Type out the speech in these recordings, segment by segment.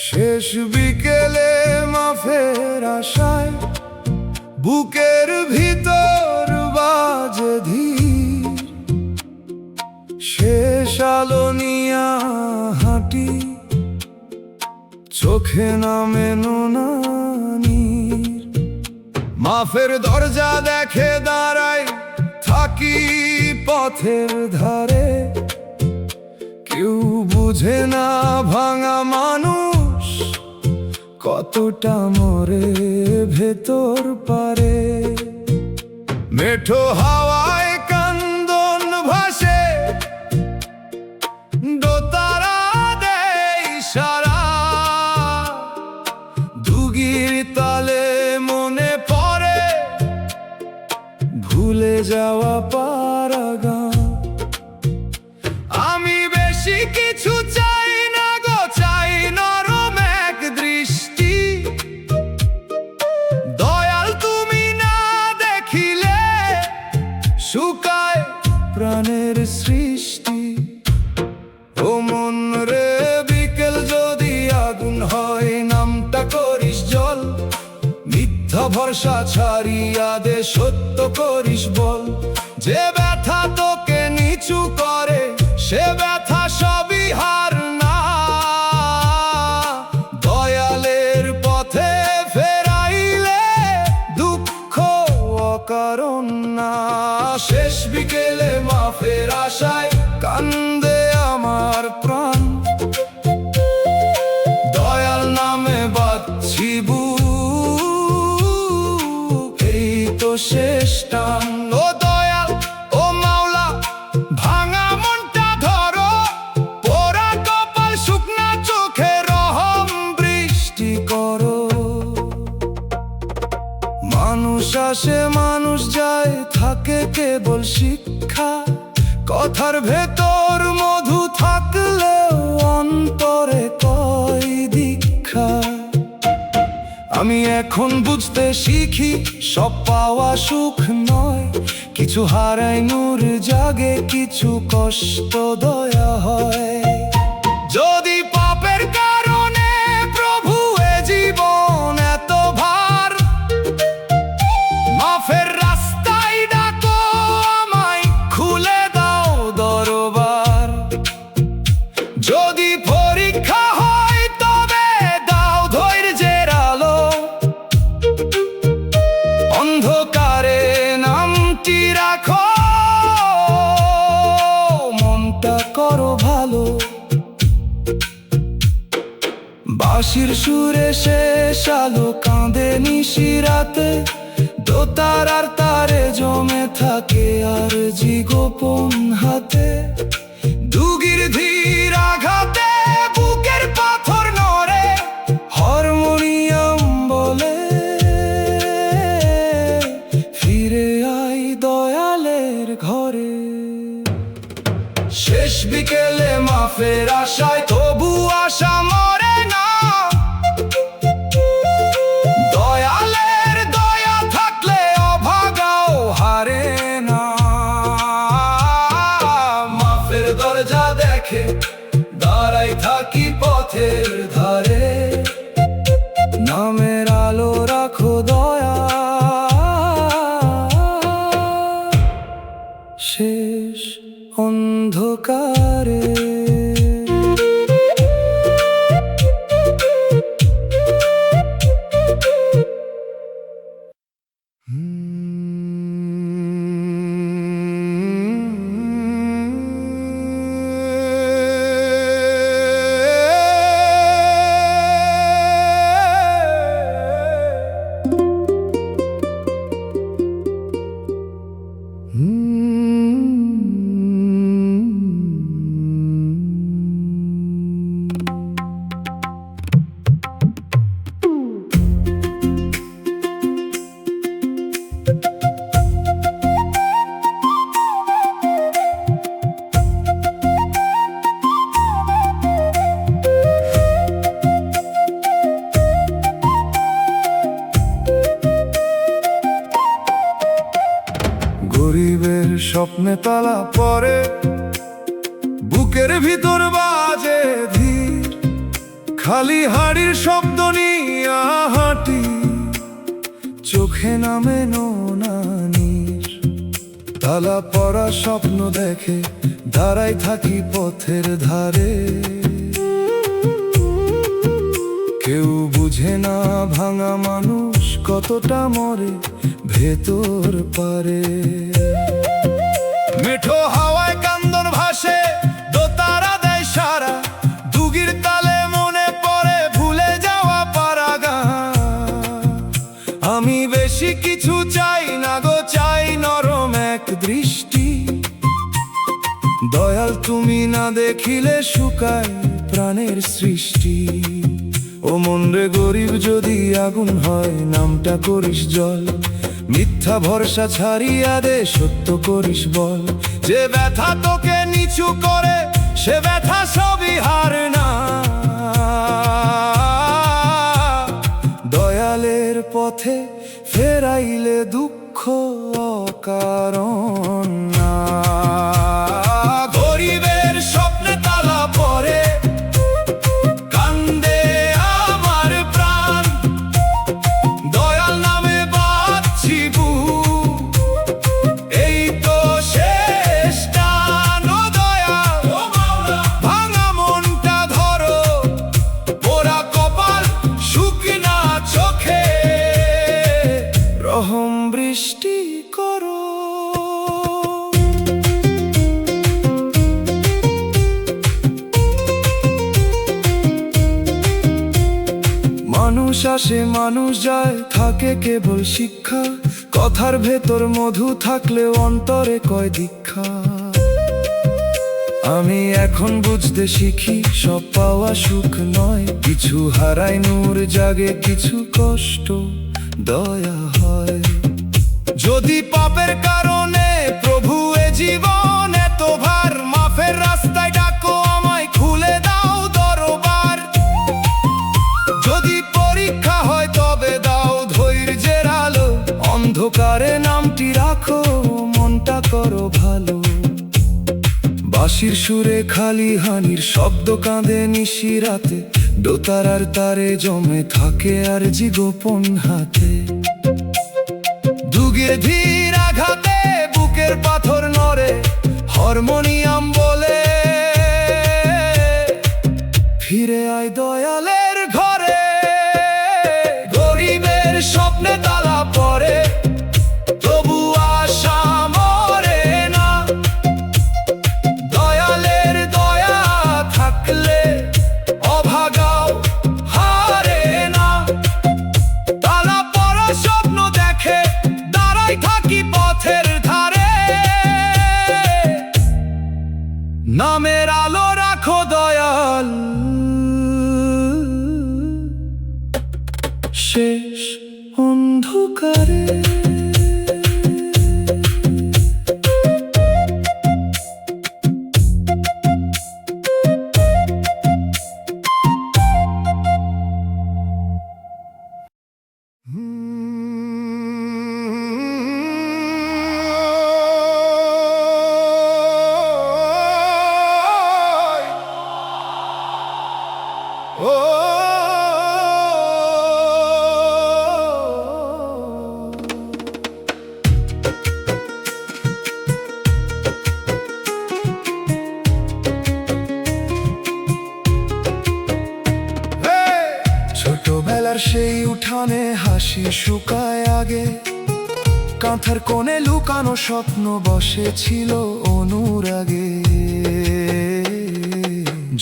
শেষ বিকেলে মাফের আশায় বুকের ভিতর বাজে ধীর। শেষ আলো নিয়া হাঁটি, চোখে নামে নোনানির। মাফের দরজা দেখে দাঁড়াই, থাকি পথের ধারে। কেউ বুঝে না ভাঙা মানুষ কতটা মরে ভেতর পারে। মেঠো হাওয়ায় কান্দন ভাসে, দোতারা দেয় সারা। দুগির তালে মনে পড়ে ভুলে যাওয়া পারা গান। আমি বেশি কিছু চাই না গো, চাই নরম এক দৃষ্টি। দয়াল তুমি না দেখিলে শুকায় প্রাণের সৃষ্টি। ও মন রে, বিকেল যদি আগুন হয়, নামটা করিস জল। মিথ্যা ভরসা ছাড়িয়া দে, সত্য করিস বল। যে ব্যথা তোকে নিচু করে, সে ব্যথা সবই হার না। দয়ালের পথে ফেরাইলে দুঃখ অকারণ না। শেষ বিকেলে মাফের আশায় কান্দে আমার প্রাণ। দয়াল নামে বাঁধছি বুক, এই তো শেষ টান। ও দয়াল, ও মাওলা, ভাঙা মনটা ধরো। পোড়া কপাল, শুকনা চোখে রহম বৃষ্টি করো। মানুষ আসে মানুষ যায়, থাকে কেবল শিক্ষা। কথার ভেতর মধু থাকলেও অন্তরে কয় দীক্ষা। আমি এখন বুঝতে শিখি, সব পাওয়া সুখ নয়। কিছু হারায় নূর জাগে, কিছু কষ্ট দয়া হয়। যদি পাপের কারণে প্রভু এ জীবন এত ভার, মাফের রাস্তায় ডাকো আমায়, খুলে দাও দরবার। যদি পরীক্ষা হয় তবে দাও ধৈর্যের আলো। অন্ধকারে নামটি রাখো, মনটা করো ভালো। বাঁশির সুরে শেষ আলো কাঁদে নিশিরাতে। দোতারার তারে জমে থাকে আর জি গোপন হাতে। দুগির ধীর আঘাতে বুকের পাথর নড়ে, হারমোনিয়াম বলে ফিরে আই দয়ালের ঘরে। শেষ বিকেলে মাফের আশায় তবু আশা মরে না। দয়ালের দয়া থাকলে অভাগাও হারে না। মাফের দরজা দেখে দাঁড়াই থাকি পথের ধারে। নামের আলো রাখো দয়া, শেষ অন্ধকারে। গরিবের স্বপ্নে তালা পড়ে, বুকের ভিতর বাজে ধীর। খালি হাড়ির শব্দ নিয়া হাঁটি, চোখে নামে নোনানির তালা পড়া স্বপ্ন দেখে, দাঁড়াই থাকি পথের ধারে। কেউ বুঝে না ভাঙা মানুষ কতটা মরে ভেতর পারে। মেঠো হাওয়ায় কান্দন ভাসে, দোতারা দেয় সারা, দুগির তালে মনে পড়ে ভুলে যাওয়া পারাগান। আমি বেশি কিছু চাই না গো, চাই নরম এক দৃষ্টি। দয়াল তুমি না দেখিলে শুকায় প্রাণের সৃষ্টি। ও মন রে গরিব যদি আগুন হয়, নামটা করিস জল। মিথ্যা ভরসা ছাড়িয়া দে, সত্য করিস বল। যে ব্যথা তোকে নিচু করে, সে ব্যথা সবই হার না। দয়ালের পথে ফেরাইলে দুঃখ অকারণ না। গরিবের স্বপ্নে তালা পড়ে, কান্দে আমার প্রাণ। দয়াল নামে বাঁচছি বুক, এই তো শেষ টান। ও দয়াল, ভাঙা মনটা ধরো, পোড়া কপাল শুকনা চোখে রহম বৃষ্টি করো। মানুষ আসে মানুষ যায়, থাকে কেবল শিক্ষা। কথার ভেতর মধু থাকলেও অন্তরে কয় দীক্ষা। আমি এখন বুঝতে শিখি, সব পাওয়া সুখ নয়। কিছু হারাই নূর জাগে, কিছু কষ্ট দয়া হয়। যদি পাপের কারণে প্রভু এ জীবন এত ভার, মাফের রাস্তায় ডাকো আমায়, খুলে দাও দরবার। যদি পরীক্ষা হয় তবে দাও ধৈর্যের আলো, অন্ধকারে নামটি রাখো, মনটা করো ভালো। বাঁশির সুরে খালি হানির শব্দ কাঁদে নিশি রাতে, দোতারার তারে জমে থাকে আর জি গোপন হাতে। দুগে ধীর আঘাতে বুকের পাথর নড়ে, হারমোনিয়াম বলে ফিরে আয় দয়ালের ঘরে। গরিবের স্বপ্নে তালা পড়ে, তবু আশা মরে না। দয়ালের দয়া থাকলে অভাগাও হারে না। তালা পড়া স্বপ্ন দেখে, দাঁড়াই থাকি পথের ধারে। নামের আলো রাখো দয়াল, শেষ অন্ধকারে। ছোটবেলার সেই উঠানে হাসি শুকায় আগে, কাঁথার কোণে লুকানো স্বপ্ন বসেছিল অনুরাগে।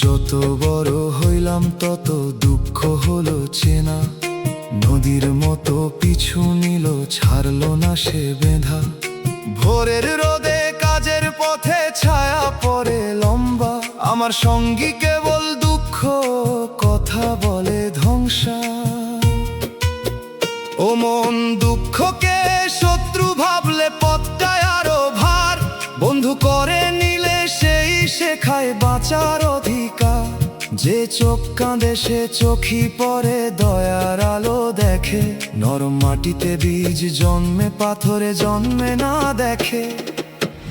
যত বড় হইলাম তত দুঃখ হলো চেনা, নদীর মতো পিছু নিল, ছাড়লো না সে বেঁধা। ভোরের রোদে কাজের পথে ছায়া পড়ে লম্বা, আমার সঙ্গী কেবল দুঃখ, কথা বলে ধ্বংসা। ও মন, দুঃখকে শত্রু ভাবলে পথটায় আরো ভার, বন্ধু করে নিলে সেই শেখায় বাঁচার অধিকার। যে চোখ কাঁদে সে চোখই পরে দয়ার আলো দেখে, নরম মাটিতে বীজ জন্মে, পাথরে জন্মে না দেখে।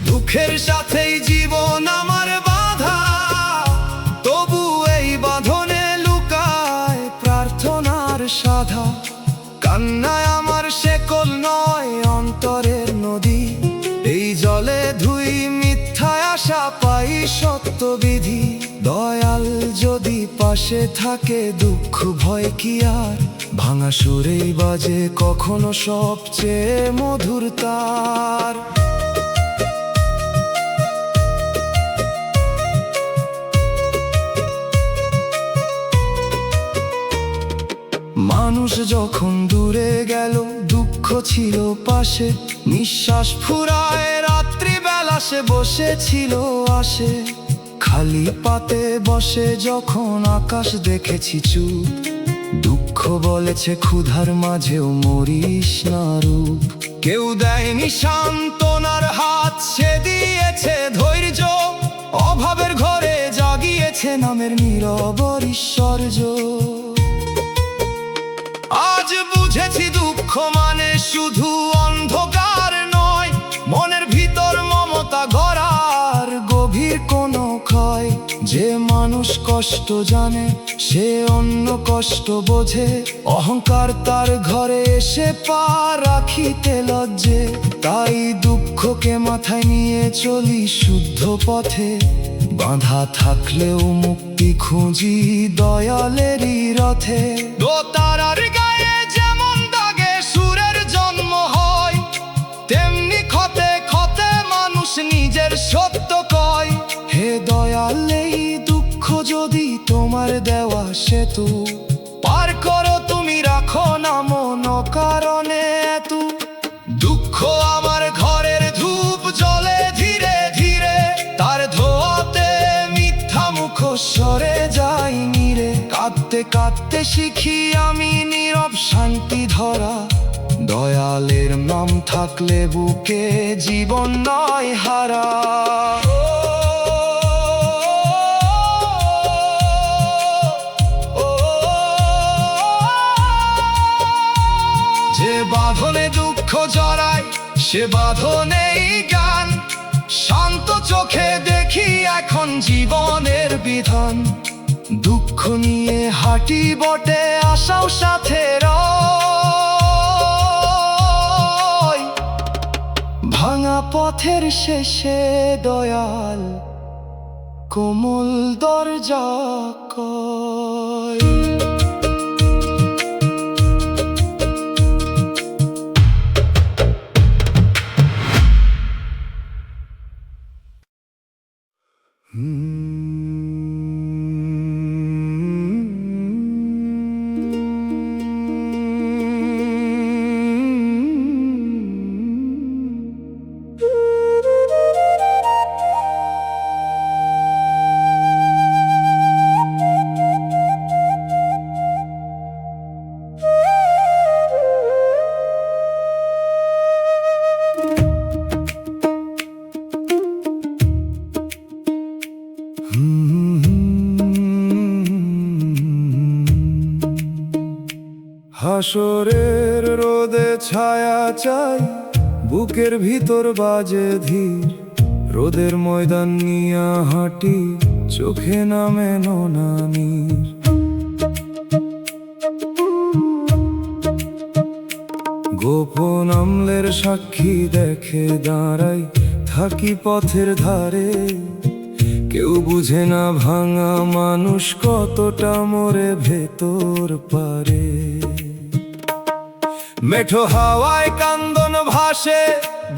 দুঃখের সাথেই জীবন আমার বাঁধা, তবু এই বাঁধনে লুকায় কান্নায় আমার শেকল নয় অন্তরের নদী, এই জলে ধুই মিথ্যায় আশা পাই সত্য বিধি। দয়াল যদি পাশে থাকে দুঃখ ভয় কি আর, ভাঙা সুরেই বাজে কখনো সবচেয়ে মধুর তার। মানুষ যখন দূরে গেল দুঃখ ছিল পাশে, নিঃশ্বাস ফুরায় রাত্রিবেলা সে বসেছিল আসে। খালি পাতে বসে যখন আকাশ দেখেছি চুপ, দুঃখ বলেছে ক্ষুধার মাঝেও মরিস না রূপ। কেউ দেয়নি সান্ত্বনার হাত, সে দিয়েছে ধৈর্য, অভাবের ঘরে জাগিয়েছে নামের নীরব ঐশ্বর্য। আজ বুঝেছি দুঃখ মানে শুধু অন্ধকার নয়, মনের ভিতর মমতা গড়ার গভীর কোনো ক্ষয়। যে মানুষ কষ্ট জানে সে অন্য কষ্ট বোঝে, অহংকার তার ঘরে এসে পা রাখিতে লজ্জে। তাই দুঃখকে মাথায় নিয়ে চলি শুদ্ধ পথে, বাঁধা থাকলেও মুক্তি খুঁজি দয়ালেরই রথে। দোতারার গায়ে যেমন দাগে সুরের জন্ম হয়, তেমনি ক্ষতে ক্ষতে মানুষ নিজের সত্য কয়। হে দয়াল এই দুঃখ যদি তোমার দেওয়া সেতু, পার করো তুমি রাখো না মন কারণে এতু। দুঃখ আমার ঘরের ধূপ জ্বলে ধীরে ধীরে, তার ধোয়াতে মিথ্যা মুখ সরে যাই নীরে। কাঁদতে কাঁদতে শিখি আমি নীরব শান্তি ধরা, দয়ালের নাম থাকলে বুকে জীবন নয় হারা। যে বাঁধনে দুঃখ জড়ায় সে বাঁধনেই গান, শান্ত চোখে দেখি এখন জীবনের বিধান। দুঃখ নিয়ে হাঁটি বটে আশাও সাথে রয়, ভাঙা পথের শেষে দয়াল কোমল দরজা কয়। হাসরের রোদে ছায়া চাই, বুকের ভিতর বাজে ধীর। রোদের ময়দান নিয়া হাঁটি, চোখে নামে নোনানির। গোপন আমলের সাক্ষী দেখে দাঁড়াই, থাকি পথের ধারে। কেউ বুঝে না ভাঙা মানুষ কতটা মরে ভেতর পারে। মেঠো হাওয়ায় কান্দন ভাসে,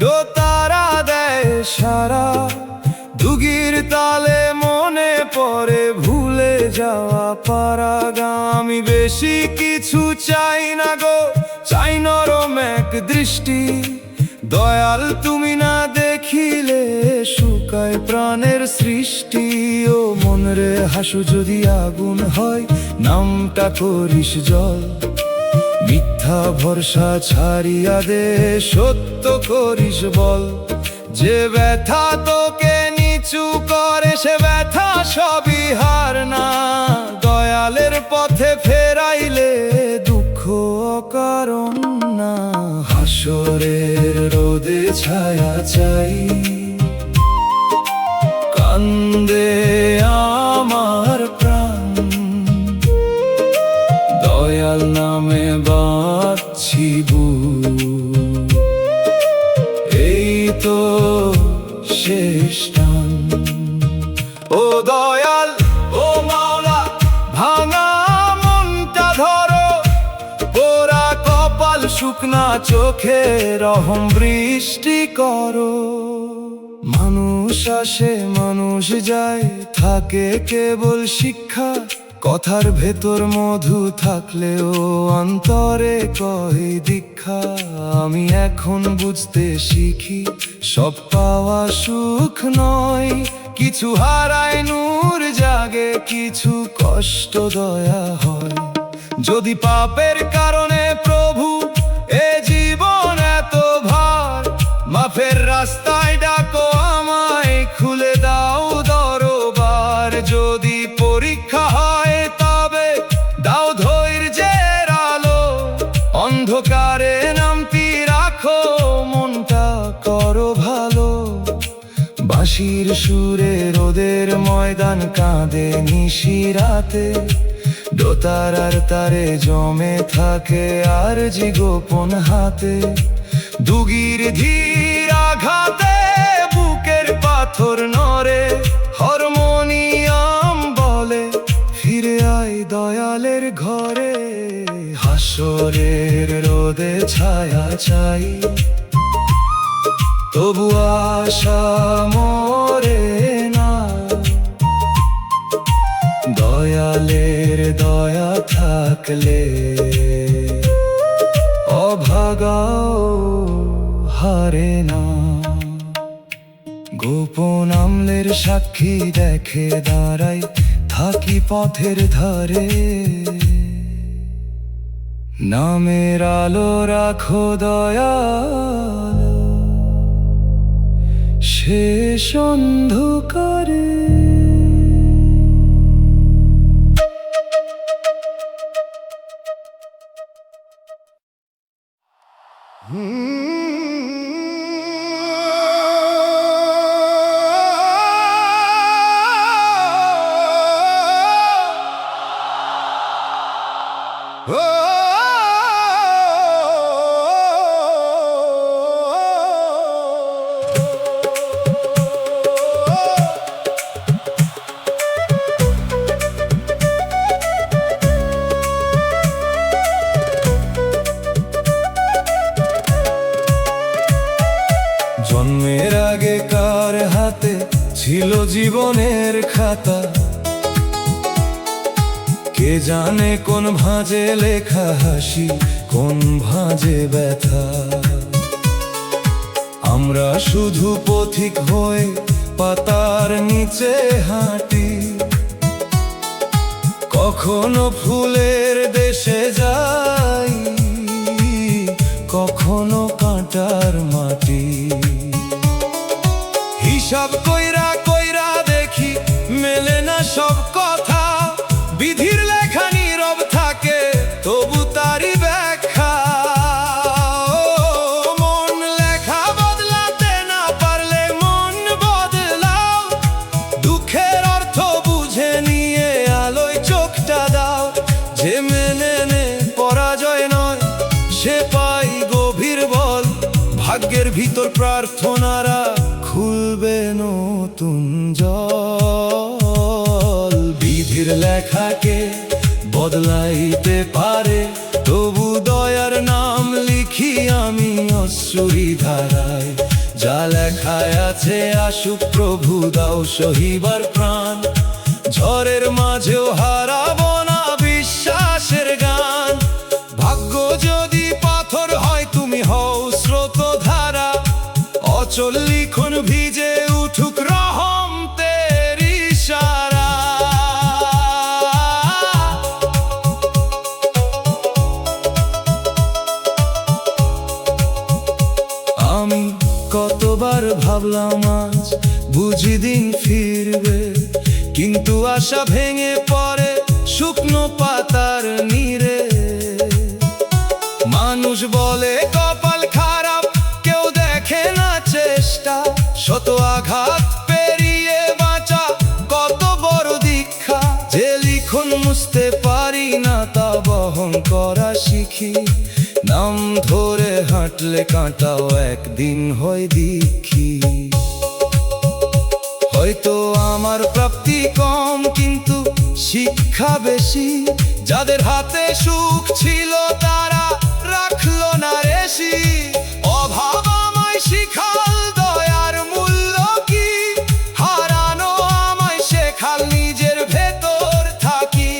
দোতারা দেয় সারা। দুগির তালে মনে পড়ে ভুলে যাওয়া পারা গান। আমি বেশি কিছু চাই না গো, চাই নরম এক দৃষ্টি। দয়াল তুমি না দেখিলে শুকায় প্রাণের সৃষ্টি। ও মনরে হাসু যদি আগুন হয়, নামটা করিস জল। মিথ্যা ভরসা ছাড়িয়া দে, সত্য করিস বল। যে ব্যথা তোকে নিচু করে সে ব্যথা সবই হার না। দয়ালের পথে ফেরাইলে দুঃখ অকারণ না। হাসরের রোদে ছায়া চাই, কান্দে আমার প্রাণ। দয়াল নামে বাঁচছি না চোখে রহম বৃষ্টি করো। মানুষ আসে মানুষ যায়, থাকে কেবল শিক্ষা, কথার ভেতর মধু থাকলেও অন্তরে কয় দীক্ষা। আমি এখন বুঝতে শিখি সব পাওয়া সুখ নয়, কিছু হারায় নূর জাগে, কিছু কষ্ট দয়া হয়। যদি পাপের কারণে প্রভু এ জীবন এত ভার, মাফের রাস্তায় ডাকো আমায়, খুলে দাও দরবার। যদি পরীক্ষা হয় তবে দাও ধৈর্যের আলো, অন্ধকারে নামতি রাখো, মনটা করো ভালো। বাঁশির সুরে রোদের ময়দান কাঁদে নিশিরাতে, দোতারার তারে জমে থাকে আর জি গোপন হাতে। দুগির ধীর আঘাতে বুকের পাথর নড়ে, হারমোনিয়াম বলে ফিরে আয় দয়ালের ঘরে। হাসরের রোদে ছায়া চাই, তবু আশা মরে না। দয়ালের দয়া থাকলে অভাগাও হারে না। গোপন আমলের সাক্ষী দেখে দাঁড়াই, থাকি পথের ধারে। নামের আলো রাখো দয়াল শেষ অন্ধকারে। জন্মের আগে কার হাতে ছিল জীবনের খাতা, কে জানে কোন ভাঁজে লেখা হাসি, কোন ভাঁজে ব্যথা। আমরা শুধু পথিক হয়ে পাতার নিচে হাঁটি, কখনো ফুলের দেশে যাই, কখনো কাঁটার মাটি। হিসাব কইরা কইরা দেখি মেলে না সব কথা, বিধির লেখা নীরব থাকে তবু তারি ব্যাখ্যা। মন লেখা বদলাতে না পারলে মন বদলাও, দুঃখের অর্থ বুঝে নিয়ে আলোয় চোখটা দাও। যে মেনে নে পরাজয় নয়, সে পাই গভীর বল, ভাগ্যের ভিতর প্রার্থনারা খুলবে নতুন জল। বিধির লেখাকে বদলাইতে পারে, তবু দয়ার নাম লিখি আমি অশ্রুরি ধারায়। যা লেখায় আছে আসুক প্রভু, দাও সহিবার প্রাণ। ঝড়ের মাঝেও হারাবো না বিশ্বাসের গান। ভাগ্য যদি পাথর হয় তুমি হও স্রোত ধারা, অচল লিখন ভিজে উঠুক রহম তের ইশারা। আমি কতবার ভাবলাম আজ বুঝি দিন ফিরবে, কিন্তু আশা ভেঙে পড়ে শুকনো পাতার নীড়ে। মানুষ বলে কপাল খারাপ, কেউ দেখে না চেষ্টা। শত আঘাত পেরিয়ে বাঁচা কত বড় দীক্ষা। যে লিখন মুছতে পারি না তা বহন করা শিখি, নাম ধরে হাঁটলে কাঁটাও একদিন হয় দীক্ষি। হয়তো আমার প্রাপ্তি কম কিন্তু শিক্ষা বেশি, যাদের হাতে সুখ ছিল তারা রাখলো না রেশি। অভাব আমায় শিখাল দয়ার মূল্য কি, হারানো আমায় শেখাল নিজের ভেতর থাকি।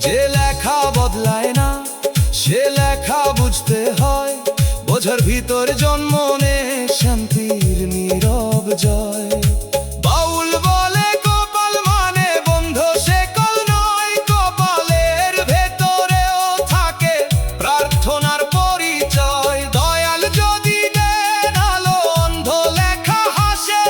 যে লেখা বদলায় না সে লেখা বুঝতে হয়, বোঝার ভিতর জন্ম নে শান্তির নীরব জয়। বাউল বলে কপাল মানে বন্ধ সে কল নয়, কপালের ভেতরেও থাকে প্রার্থনার পরিচয়। দয়াল যদি দেন আলো অন্ধ লেখা হাসে,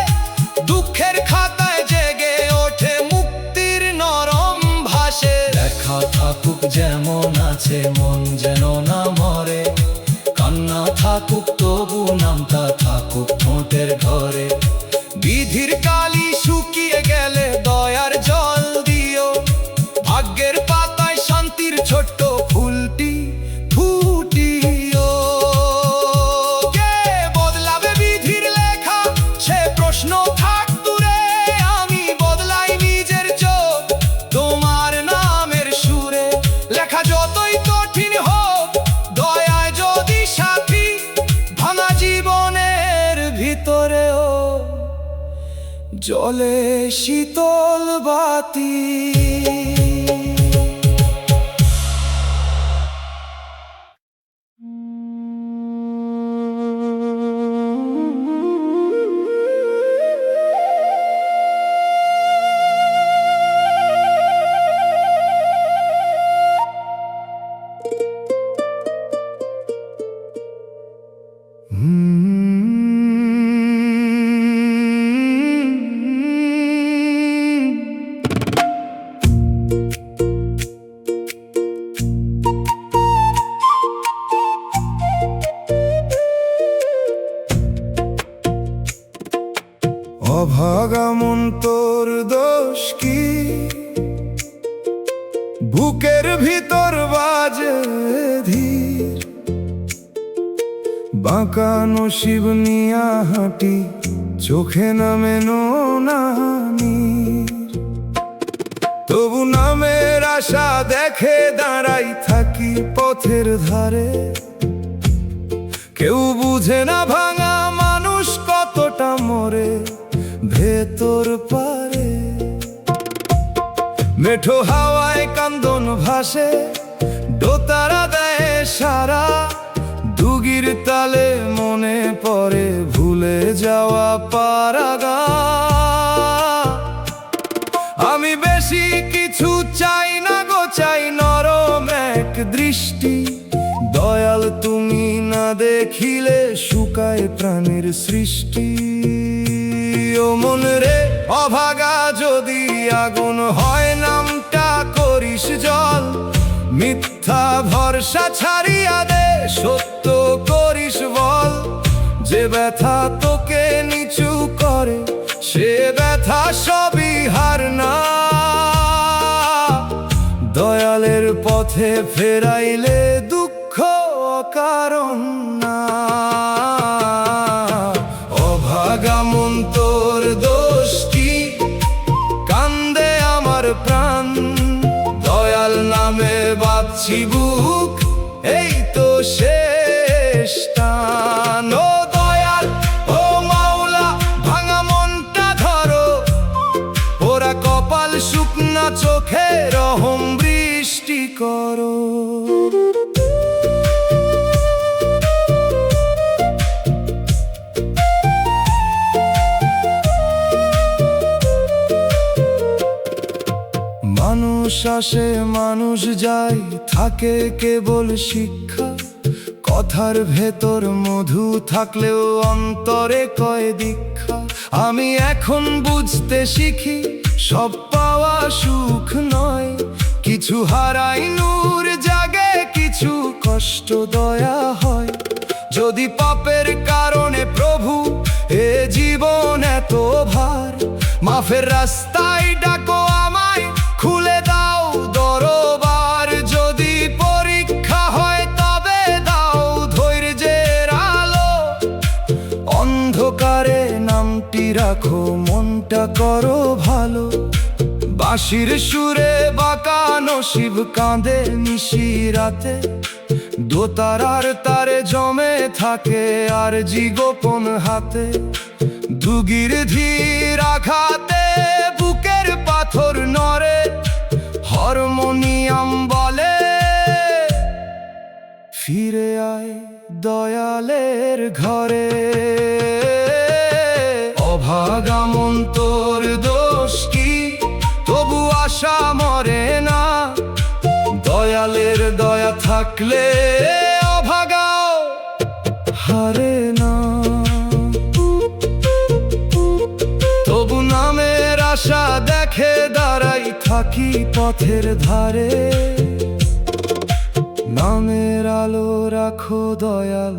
দুঃখের খাতায় জেগে ওঠে মুক্তির নরম ভাসে। লেখা থাকুক যেমন আছে মন যেন না মরে, কান্না থাকুক তবু নামটা থাকুক ঠোঁটের ঘরে। বিধির কালি শুকিয়ে গেলে দয়ার জল দিও, ভাগ্যের পাতায় শান্তির ছোট্ট ফুলটি ফুটিও। কে বদলাবে বিধির লেখা সে প্রশ্ন থাক দূরে, আমি বদলাই নিজের চোখ তোমার নামের সুরে। লেখা যতই কঠিন হোক দয়ায় যদি সাথী, ভাঙা জীবনের ভিতরেও জ্বলে শীতল বাতি। অভাগা মন তোর দোষ কি, বুকের ভিতর বাজে ধীর। বাঁকা নসিব নিয়া হাঁটি চোখে নামে নীর। তবু নামের আশা দেখে দাঁড়াই থাকি পথের ধারে। কেউ বুঝে না ভাঙা মানুষ কতটা মরে ভেতর পারে। মেঠো হাওয়ায় কান্দন ভাসে, দোতারা দেয় সারা। দুগির তালে মনে পড়ে ভুলে যাওয়া পারাগা। আমি বেশি কিছু চাই না গো, চাই নরম এক দৃষ্টি। দয়াল তুমি না দেখিলে শুকায় প্রাণের সৃষ্টি। ও মন রে অভাগা যদি আগুন হয় নামটা করিস জল। মিথ্যা ভরসা ছাড়িয়া দে সত্য করিস বল। যে ব্যথা তোকে নিচু করে সে ব্যথা সবই হার না। দয়ালের পথে ফেরাইলে দুঃখ অকারণ না। অভাগা মন তোর দোষ কি, কান্দে আমার প্রাণ। দয়াল নামে বাঁধছি বুক এই তো শেষ টান। ও দয়াল ও মাওলা ভাঙা মনটা ধরো, ওরা কপাল শুকনা চোখে রহম বৃষ্টি করো। মানুষ আসে মানুষ যায় থাকে কেবল শিক্ষা। কথার ভেতর মধু থাকলেও অন্তরে কয় দীক্ষা। আমি এখন বুঝতে শিখি সব পাওয়া সুখ নয়, কিছু হারাই নূর জাগে কিছু কষ্ট দয়া হয়। যদি পাপের কারণে প্রভু এ জীবন এত ভার, মাফের রাস্তায় ডাকো আমায় খুলে দাও দরবার। যদি পরীক্ষা হয় তবে দাও ধৈর্যের আলো। অন্ধকারে নামটি রাখো মনটা করো ভালো। বাঁশির সুরে বাঁকা নসিব কাঁদে নিশি রাতে। দোতারার তারে জমে থাকে আর জি গোপন হাতে, দুগির ধীর আঘাতে বুকের পাথর নড়ে, হারমোনিয়াম বলে ফিরে আয় দয়ালের ঘরে। অভাগা মন তোর দোষ কি, তবু আশা মরে না, দয়ালের দয়া থাকলে অভাগাও হারে না। তবু নামের আশা দেখে দাঁড়াই থাকি পথের ধারে, নামের আলো রাখো দয়াল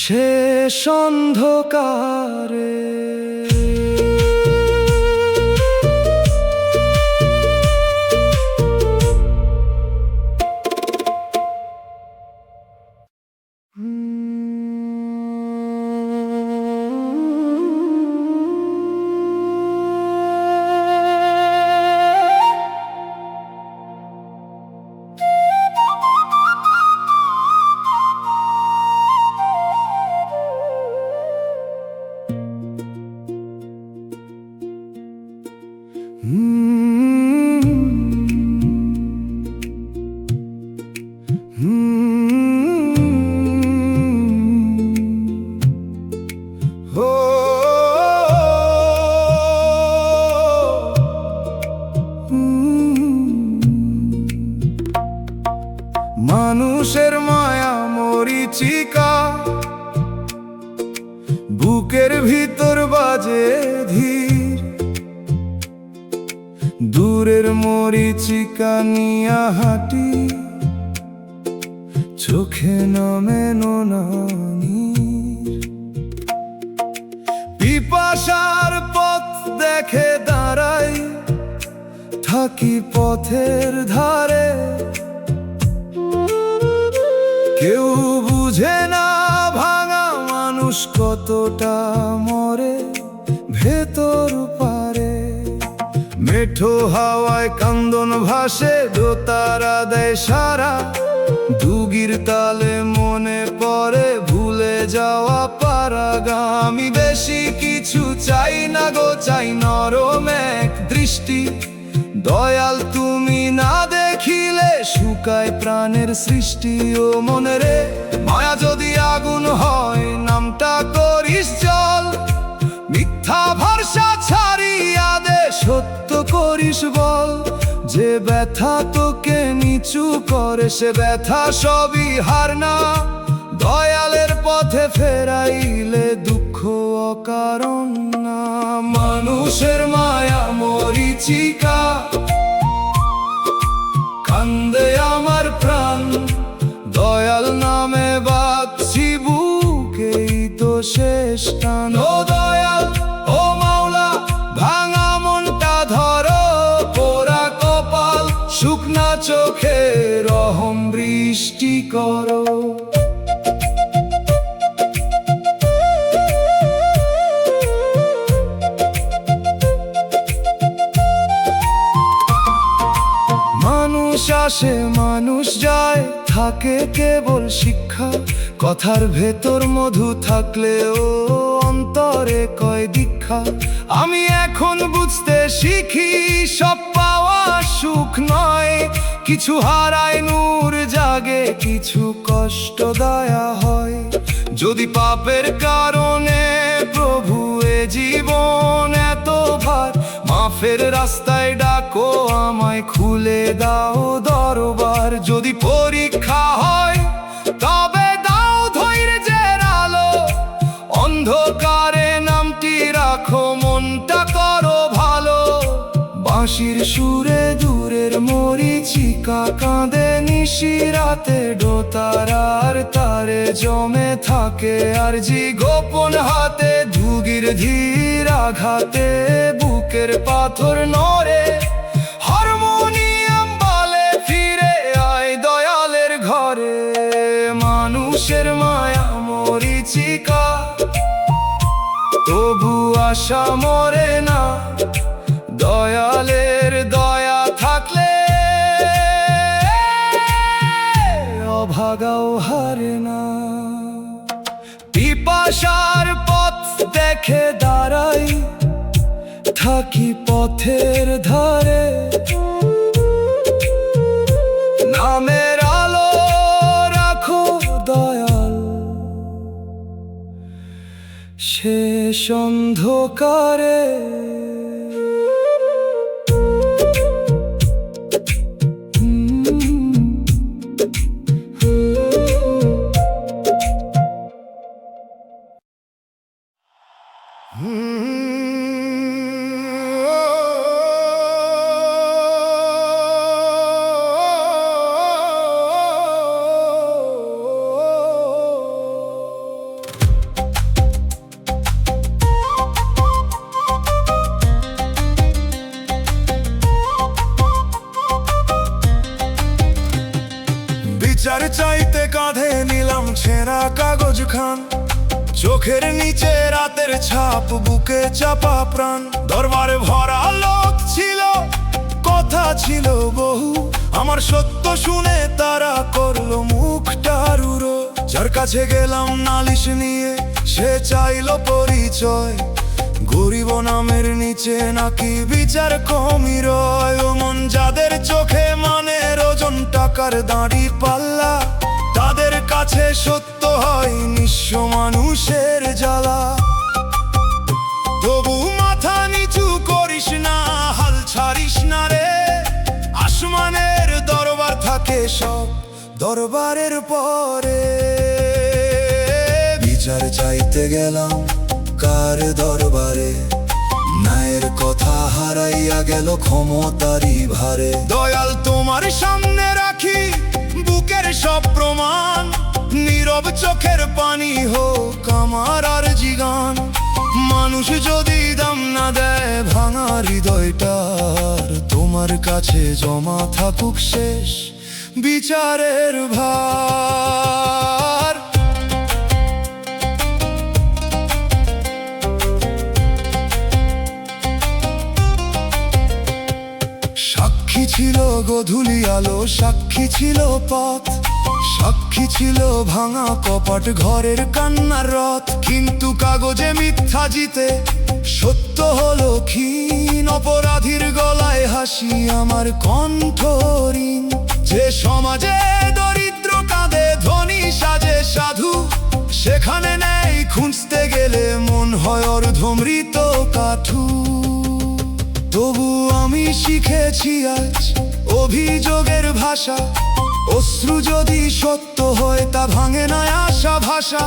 শেষ অন্ধকারে। মানুষের মায়া মরিচিকা, বুকের ভিতর বাজে ধীর, দূরের মরিচিকা নিয়া হাঁটি, চোখে নামে নোনানির। পিপাসার পথ দেখে দাঁড়াই থাকি পথের ধারে, কেউ বুঝে না ভাঙা মানুষ কতটা মরে ভেতর পারে। মেঠো হাওয়ায় কান্দন ভাসে, দোতারা দেয় সারা, দুগির তালে মনে পড়ে ভুলে যাওয়া পারাগা। আমি বেশি কিছু চাই না গো, চাই নরম এক দৃষ্টি, দয়াল তুমি না দেখিলে শুকায় প্রাণের সৃষ্টি। ও মনে রে মায়া যদি আগুন হয়, নামটা করিস জল, মিথ্যা ভরসা ছাড়িয়া দে সত্য করিস বল। যে ব্যথা তোকে নিচু করে সে ব্যথা সবই হার না, দয়ালের পথে ফেরাইলে দুঃখ অকারণ না। মানুষের মায়া মরিচিকা, কান্দে আমার প্রাণ, দয়াল নামে বাঁচছি বুকেই তো শেষ টান। ও দয়াল ও মাওলা, ভাঙা মনটা ধরো, পোড়া কপাল শুকনা চোখে রহম বৃষ্টি করো। মানুষ আসে মানুষ যায়, থাকে কেবল শিক্ষা, কথার ভেতর মধু থাকলেও অন্তরে কয় দীক্ষা। আমি এখন বুঝতে শিখি সব পাওয়া সুখ নয়, কিছু হারায় নূর জাগে, কিছু কষ্ট দয়া হয়। যদি পাপের কারণে প্রভু এ জীবন এত ভার, মাফের রাস্তায় ডাকো আমায়, খুলে দাও দরবার। যদি পরীক্ষা হয় তবে দাও ধৈর্যের আলো, অন্ধকারে নামটি রাখো, মনটা করো ভালো। বাঁশির সুরে দূরের মরিচিকা কাঁদে নিশিরাতে, দোতারার তারে জমে থাকে আর জি গোপন হাতে, দুগির ধীর আঘাতে বুকের পাথর নড়ে, হারমোনিয়াম বলে ফিরে আয় দয়ালের ঘরে। মানুষের মায়া মরিচিকা, তবু আশা মরে না, দয়ালের দয়া থাকলে লাগাও হারে না। পিপাসার পথ দেখে দাঁড়াই, থাকি পথের ধারে। নামের আলো রাখো দয়াল, শেষ অন্ধকারে। বিচার চাইতে কাঁধে নিলাম ছেঁড়া কাগজ খান, চোখের নিচে রাতের ছাপ, বুকে চাপা প্রাণ। দরবারে ভরা লোক ছিল, কথা ছিল বহু, আমার সত্য শুনে তারা করলো মুখটা রুড়ো। যার কাছে গেলাম নালিশ নিয়ে, সে চাইলো পরিচয়, গরিব নামের নিচে নাকি বিচার কমই রয়। ও মন যাদের চোখে মানে ওজন টাকার দাঁড়ি পাল্লা, তাদের কাছে সত্য হয় নিঃস্ব মানুষের জ্বালা। তবু মাথা নিচু করিস না, হাল ছাড়িস না রে। আসমানের দরবার থাকে সব দরবারের পরে। বিচার চাইতে গেলাম কার দরবারে, ন্যায়ের কথা হারাইয়া গেল ক্ষমতারই ভারে। দয়াল তোমার সামনে রাখি বুকের সব প্রমাণ, নীরব চোখের পানি হোক আমার আর জিগান। মানুষ যদি দাম না দেয় ভাঙা হৃদয়টার, তোমার কাছে জমা থাকুক শেষ বিচারের ভার। সাক্ষী ছিল গধূলি আলো, সাক্ষী ছিল পথ, সাক্ষী ছিল ভাঙা কপাট, ঘরের কান্নার রথ। কিন্তু কাগজে মিথ্যা জিতে সত্য হলো ক্ষীণ, অপরাধীর গলায় হাসি আমার কণ্ঠঋণ। যে সমাজে দরিদ্র কাঁদে ধনী সাজে সাধু, সেখানে নেই খুঁজতে গেলে মন হয় অর্ধমৃত কাঠু। তবু আমি শিখেছি আজ অভিযোগের ভাষা, অশ্রু যদি সত্য হয় তা ভাঙে না আশা ভাষা।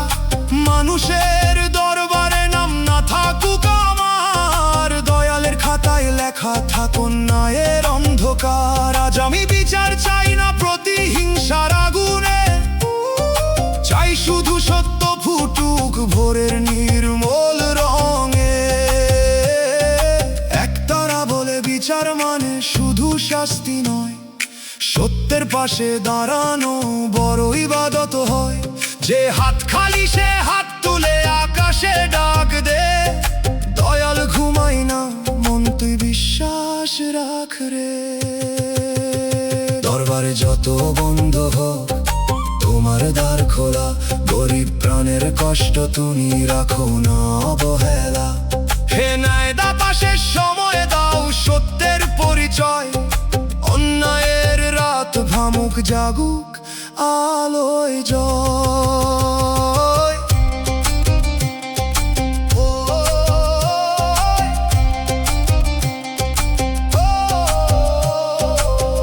মানুষের দরবারে নাম না থাকুক আমার, দয়ালের খাতায় লেখা থাকুন ন্যায়ের অন্ধকার। আজ আমি বিচার চাই না প্রতিহিংসার আগুনে, চাই শুধু সত্য ফুটুক ভোরের নির্মল রঙে। একতারা বলে বিচার মানে শুধু শাস্তি নয়, সত্যের পাশে দাঁড়ানো বড় ইবাদত হয়। যে হাত খালি সে হাত তুলে আকাশে ডাক দে, দয়াল ঘুমাই না মন তুই বিশ্বাস রাখ রে। দরবারে যত বন্ধ হোক তোমার দ্বার খোলা, গরিব প্রাণের কষ্ট তুমি রাখো না অবহেলা। হে ন্যায় দাতাশের সময় দাও সত্যের পরিচয়, অন্যায়ের রাত ভামুক জাগুক আলোয় জয়।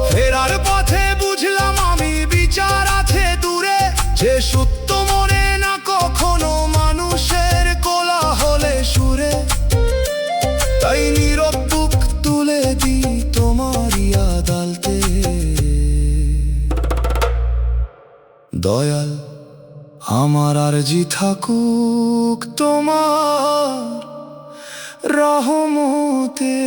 ফেরার পথে বুঝলাম আমি বিচার আছে দূরে, যে সত্য মনে না কখনো মানুষের কোলাহলে সুরে। তাই নীরব বুক তুলে দি তোমারই আদালতে, দয়াল আমার আরজি থাকুক তোমার রহমতে।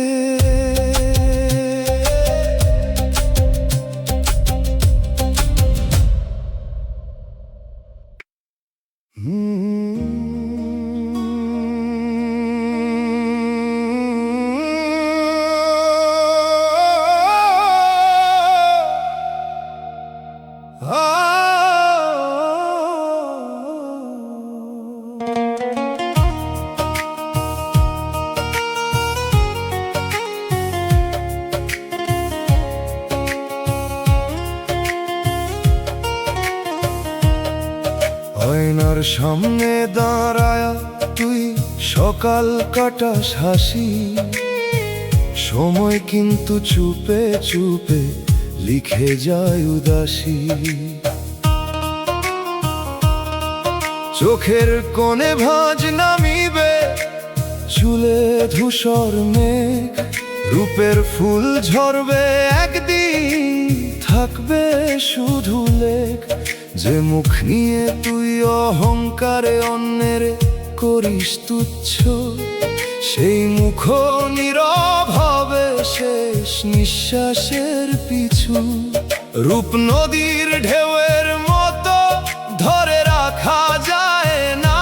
আয়নার সামনে দাঁড়ায়া তুই সকাল কাটাস হাসি, সময় কিন্তু চুপে চুপে লিখে যায় উদাসী। চোখের কোণে ভাঁজ নামিবে, চুলে ধূসর মেঘ, রূপের ফুল ঝরবে একদিন, থাকবে শুধু লেখ। যে মুখ নিয়ে তুই অহংকারে অন্যের করিস তুচ্ছ, সেই মুখ নীরব হবে শেষ নিঃশ্বাসের পিছু। রূপ নদীর ঢেউয়ের মতো ধরে রাখা যায় না,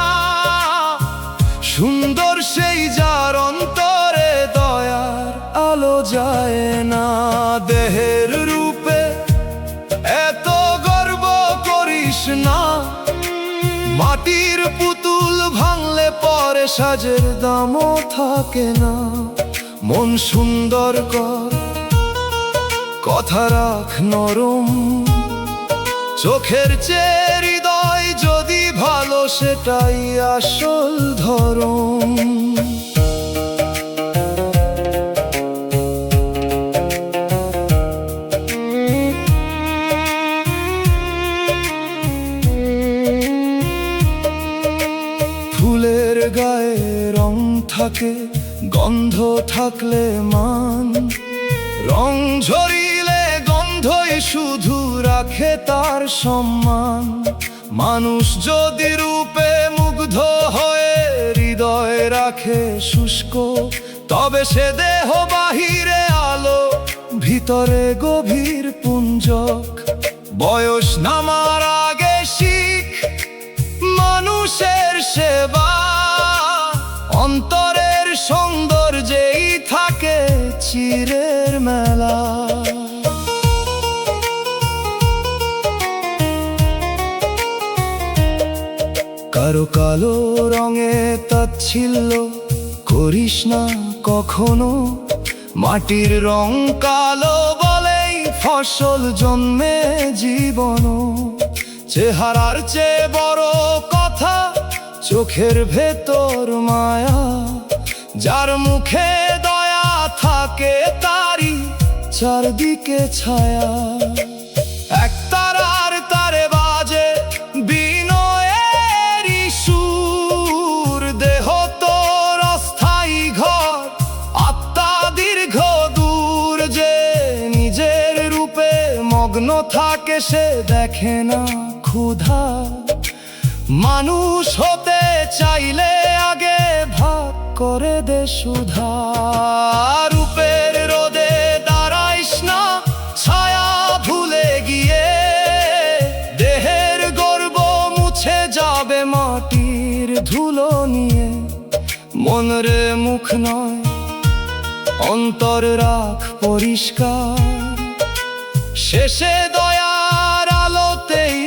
সুন্দর সেই যার অন্তরে দয়ার আলো যায় না। দেহের রূপে এত গর্ব করিস না, মাটির পুতুল ভাঙলে পরে সাজের দামও থাকে না। মন সুন্দর কর, কথা রাখ নরম, চোখের চেয়ে হৃদয় যদি ভালো সেটাই আসল ধরম। ফুলের গায়ে রং থাকে, গন্ধ থাকলে মান, রং ঝরিলে গন্ধই শুধু রাখে তার সম্মান। মানুষ যদি রূপে মুগ্ধ হয়ে হৃদয় রাখে শুষ্ক, তবে সে দেহ বাহিরে আলো, ভিতরে গভীর পুঞ্জক। বয়স নামার আগে শিখ মানুষের সেবা, অন্তরের সৌন্দর্যেই থাকে চিরের মেলা। কারো কালো রঙে তাচ্ছিল্য করিস না কখনো, মাটির রং কালো বলেই ফসল জন্মে জীবনও। চেহারার চেয়ে বড় কথা চোখের ভেতর মায়া, যার মুখে দয়া থাকে তারই চারদিকে ছায়া। একতারার তারে বাজে বিনয়েরই সুর, দেহ তোর অস্থায়ী ঘর, আত্মা দীর্ঘ দূর। যে নিজের রূপে মগ্ন থাকে সে দেখে না ক্ষুধা, মানুষ হতে চাইলে আগে ভাগ করে দে সুধা। রূপের রোদে দাঁড়াইস না ছায়া ভুলে গিয়ে, দেহের গর্ব মুছে যাবে মাটির ধুলো নিয়ে। মনরে মুখ নয় অন্তর রাখ পরিষ্কার, শেষে দয়ার আলোতেই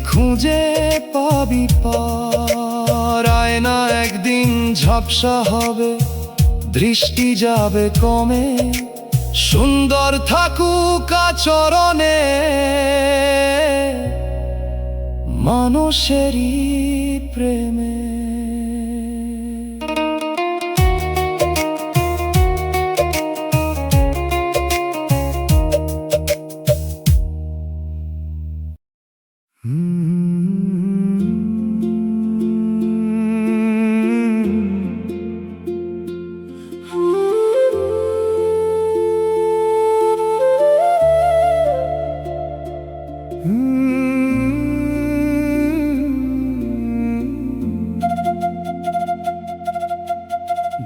খুঁজে পাবি পার। আয়না একদিন ঝাপসা হবে, দৃষ্টি যাবে কমে, সুন্দর থাকুক আচরণে মানুষেরই প্রেমে।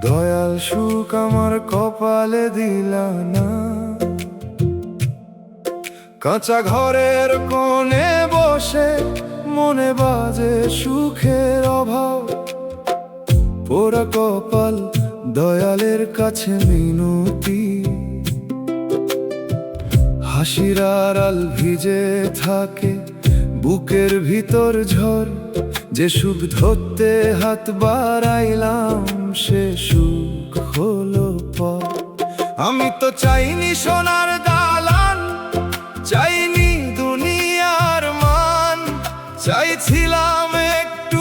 দয়াল সুখ আমার কপালে দিলা না, কাঁচা ঘরের কোণে বসে মনে বাজে সুখের অভাব। পোড়া কপাল দয়ালের কাছে মিনতি, হাসির আড়াল ভিজে থাকে বুকের ভিতর ঝড়। যে সুখ ধরতে হাত বাড়াইলাম সে সুখ হলো পর। আমি তো চাইনি সোনার দালান, চাইনি দুনিয়ার মান, চাইছিলাম একটু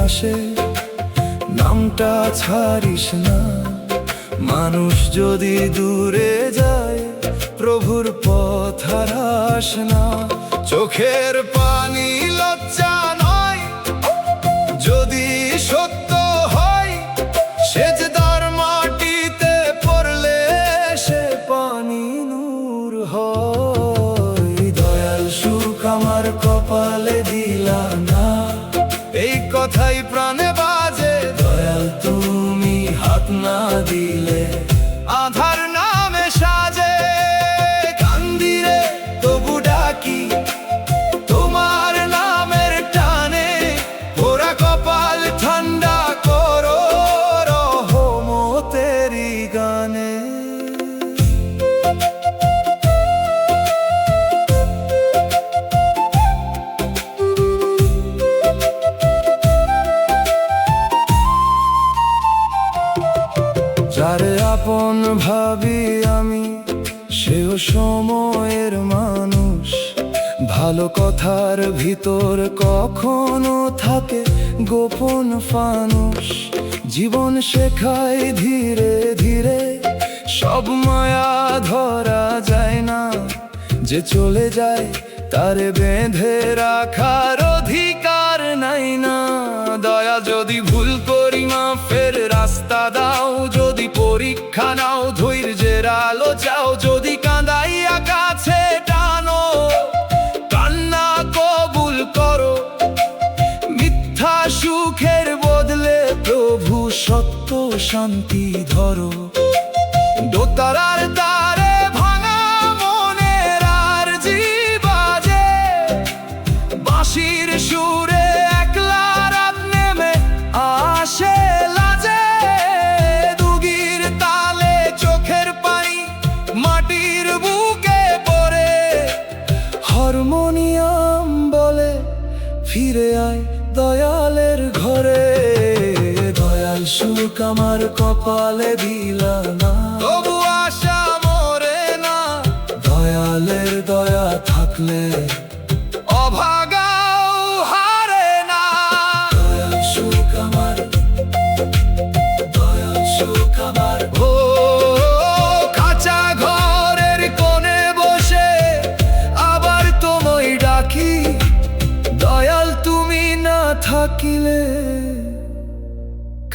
আসে, নামটা ছাড়িস না। মানুষ যদি দূরে যায়, প্রভুর পথ হারাস না। চোখের পানি লজ্জা নয়, যদি সত্য হয়, সেজদার মাটিতে পড়লে সে পানি নূর হয়। দয়াল সুখ আমার কপালে দিলা না, এই কথাই প্রাণে বাজে। দয়াল তুমি হাত না দিলে আধার নামে সাজে। কান্দিরে তবু ডাকি তোমার নামের টানে, ওরা কপাল ঠান্ডা করো রহমতেরি গানে। যারে আপন ভাবি আমি, সেও সময়ের মানুষ। ভালো কথার ভিতর কখনো থাকে গোপন ফানুষ। জীবন শেখায় ধীরে ধীরে, সব মায়া ধরা যায় না। যে চলে যায় তারে বেঁধে রাখার অধিকার নাই না। দয়া যদি ভুল করি মাফের রাস্তা দাও, যদি পরীক্ষা নাও ধৈর্যের আলো চাও, যদি কাঁদাইয়া কাছে টানো কান্না কবুল করো। মিথ্যা সুখের বদলে প্রভু সত্য শান্তি ধরো। দোতারার দ্বারে ভাঙা মনের আরজি বাজে, বাঁশির সুরে একলা রাত নেমে আসে লাজে। দুগির তালে চোখের পানি মাটির বুকে পড়ে, হারমোনিয়াম বলে ফিরে আয় দয়ালের ঘরে। দয়াল সুখ আমার কপালে দিলা না, তবু আশা মরে না। দয়ালের দয়া থাকলে অভাগাও হারে না। দয়াল সুখ আমার, দয়াল সুখ আমার। ও কাঁচা ঘরের কোণে বসে আবার তোমায় ডাকি। দয়াল তুমি না থাকিলে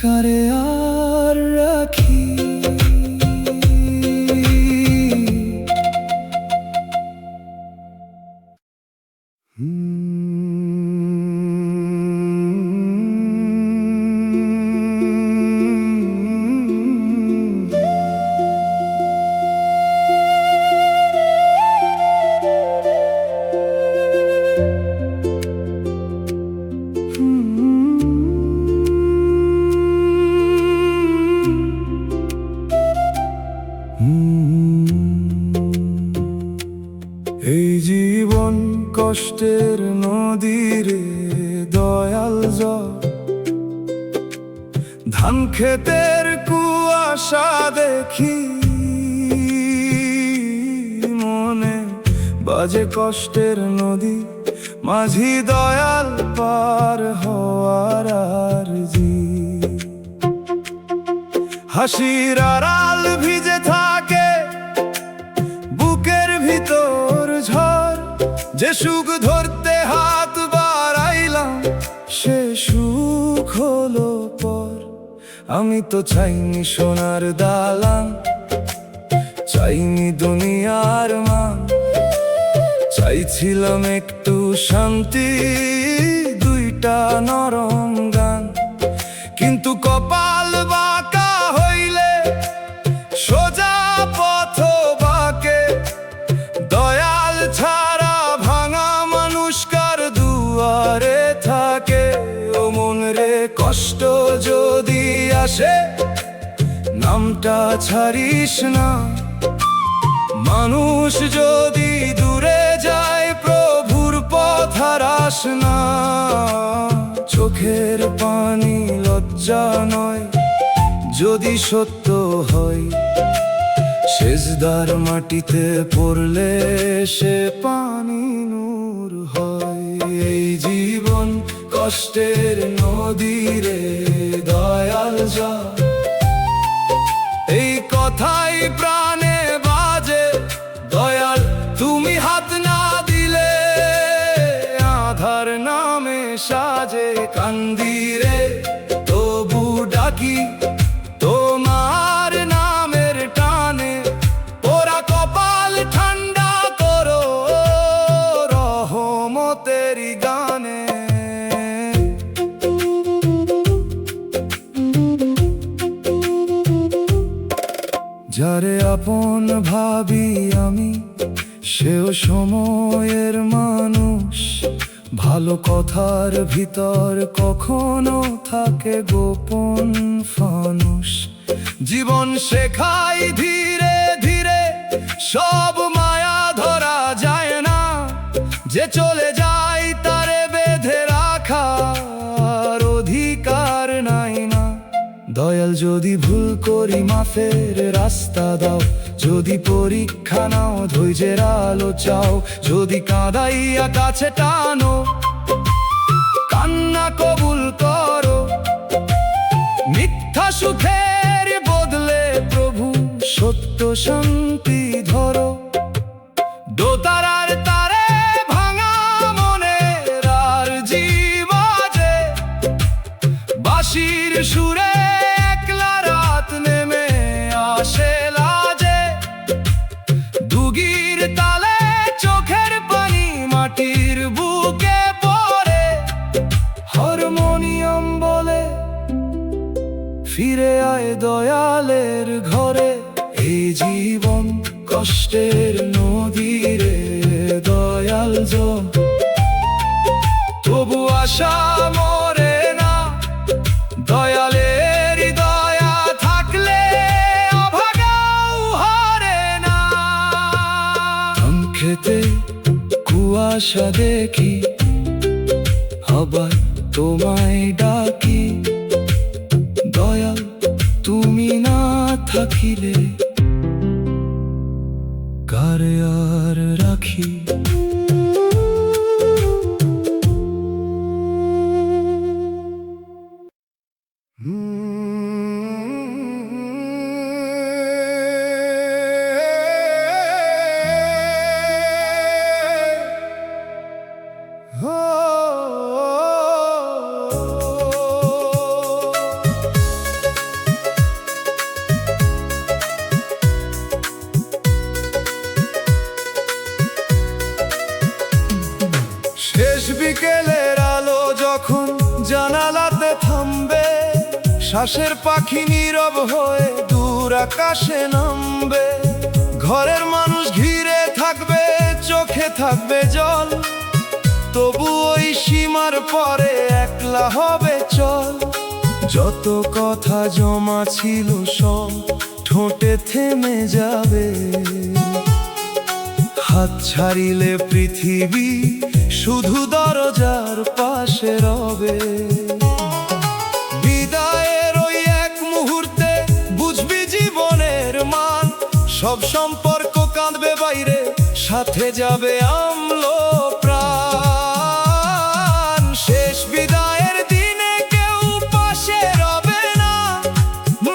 কারে আর রাখি। এই জীবন কষ্টের নদীরে দয়াল জল, ধান ক্ষেতের কুয়াশা দেখি মনে বাজে কষ্টের নদী। মাঝি দয়াল পার হওয়ার আরজি, হাসির আড়াল ভিজে থাকে বুকের ভিতর ঝড়। যে সুখ ধরতে হাত বাড়াইলাম সে সুখ হলো পর। আমি তো চাইনি সোনার দালান, চাইনি দুনিয়ার মান, চাইছিলাম একটু শান্তি, দুইটা নরম গান। কিন্তু কপাল বাঁকা হইলে সোজা পথ বাঁকে। দয়াল ছাড়া ভাঙা মানুষ কার দুয়ারে থাকে। ও মন রে কষ্ট যদি আসে, নামটা ছাড়িস না। মানুষ যদি দূরে যায়, প্রভুর পথ হারাস না। চোখের পানি লজ্জা নয়, যদি সত্য হয়, সেজদার মাটিতে পড়লে সে পানি নূর হয়। এই জীবন কষ্টের নদীরে দয়াল যা। এই কথাই প্রাণে বাজে, দয়াল তুমি হাত না দিলে আধার নামে সাজে। কান্দিরে তবু ডাকি তোমার নামের টানে, ওরা কপাল ঠান্ডা করো রহমতেরি গানে। যারে আপন ভাবি আমি, সেও সময়ের মানুষ। ভালো কথার ভিতর কখনো থাকে গোপন ফানুষ। জীবন শেখাই ধীরে ধীরে, সব মায়া ধরা যায় না। যে চলে যায় তারে বেঁধে রাখার অধিকার নাই না। দয়াল যদি ভুল করি মাফের রাস্তা দাও, যদি পরীক্ষা নাও ধৈর্যের আলো চাও, যদি কাঁদাইয়া কাছে টানো কান্না কবুল করো। মিথ্যা সুখের বদলে প্রভু সত্য শান্তি ধরো। দোতারার তারে ভাঙা মনের আর জীবাজে, বাঁশির সুরে একলা রাত নেমে আসে লাজে। দুগির তালে চোখের পানি মাটির বুকে পড়ে, হারমোনিয়াম বলে ফিরে আয় দয়ালের ঘরে। এই জীবন কষ্টের নদীরে দয়াল জন, তবু আশা মরে না। দয়ালের দয়া থাকলে অভাগাও হারে না। ধান খেতে কুয়াশা দেখি, আবার তোমায় ডাকি। দয়াল তুমি না থাকিলে কারে আর রাখি। শেষ বিকেলের আলো যখন জানালাতে থামবে, শ্বাসের পাখি নীরব হয়ে দূর আকাশে নামবে। ঘরের মানুষ ঘিরে থাকবে, চোখে থাকবে জল, তবু ওই সীমার পরে একলা হবে চল। যত কথা জমা ছিল সব ঠোঁটে থেমে যাবে। হাত ছাড়িলে পৃথিবী শুধু দরজার পাশে রবে। বিদায়ের ওই এক মুহূর্তে বুঝবি জীবনের মান। সব সম্পর্ক কাঁদবে বাইরে, সাথে যাবে অম্ল প্রাণ। শেষ বিদায়ের দিনে কেউ পাশে রবে না।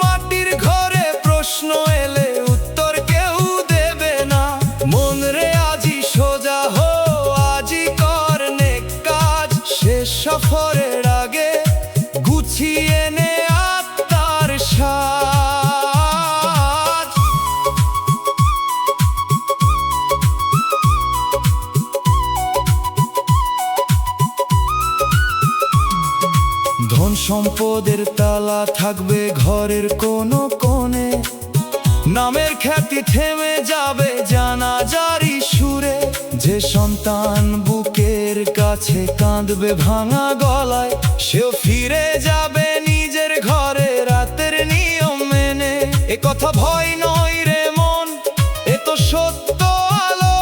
মাটির ঘরে প্রশ্ন এলে উত্তর কেউ দেবে না। মন রে আজি সোজা হো, আজি কর নেক কাজ। শেষ সফরের আগে গুছিয়ে নে আত্মার সাজ। ধন সম্পদের তালা থাকবে ঘরের কোনো কোণে। নামের খ্যাতি থেমে যাবে জানাজারি সুরে। যে সন্তান বুকের কাছে কাঁদবে ভাঙা গলায়, সেও ফিরে যাবে নিজের ঘরে রাতের নিয়ম মেনে। এ কথা ভয় নয় রে মন, এ তো সত্য আলো।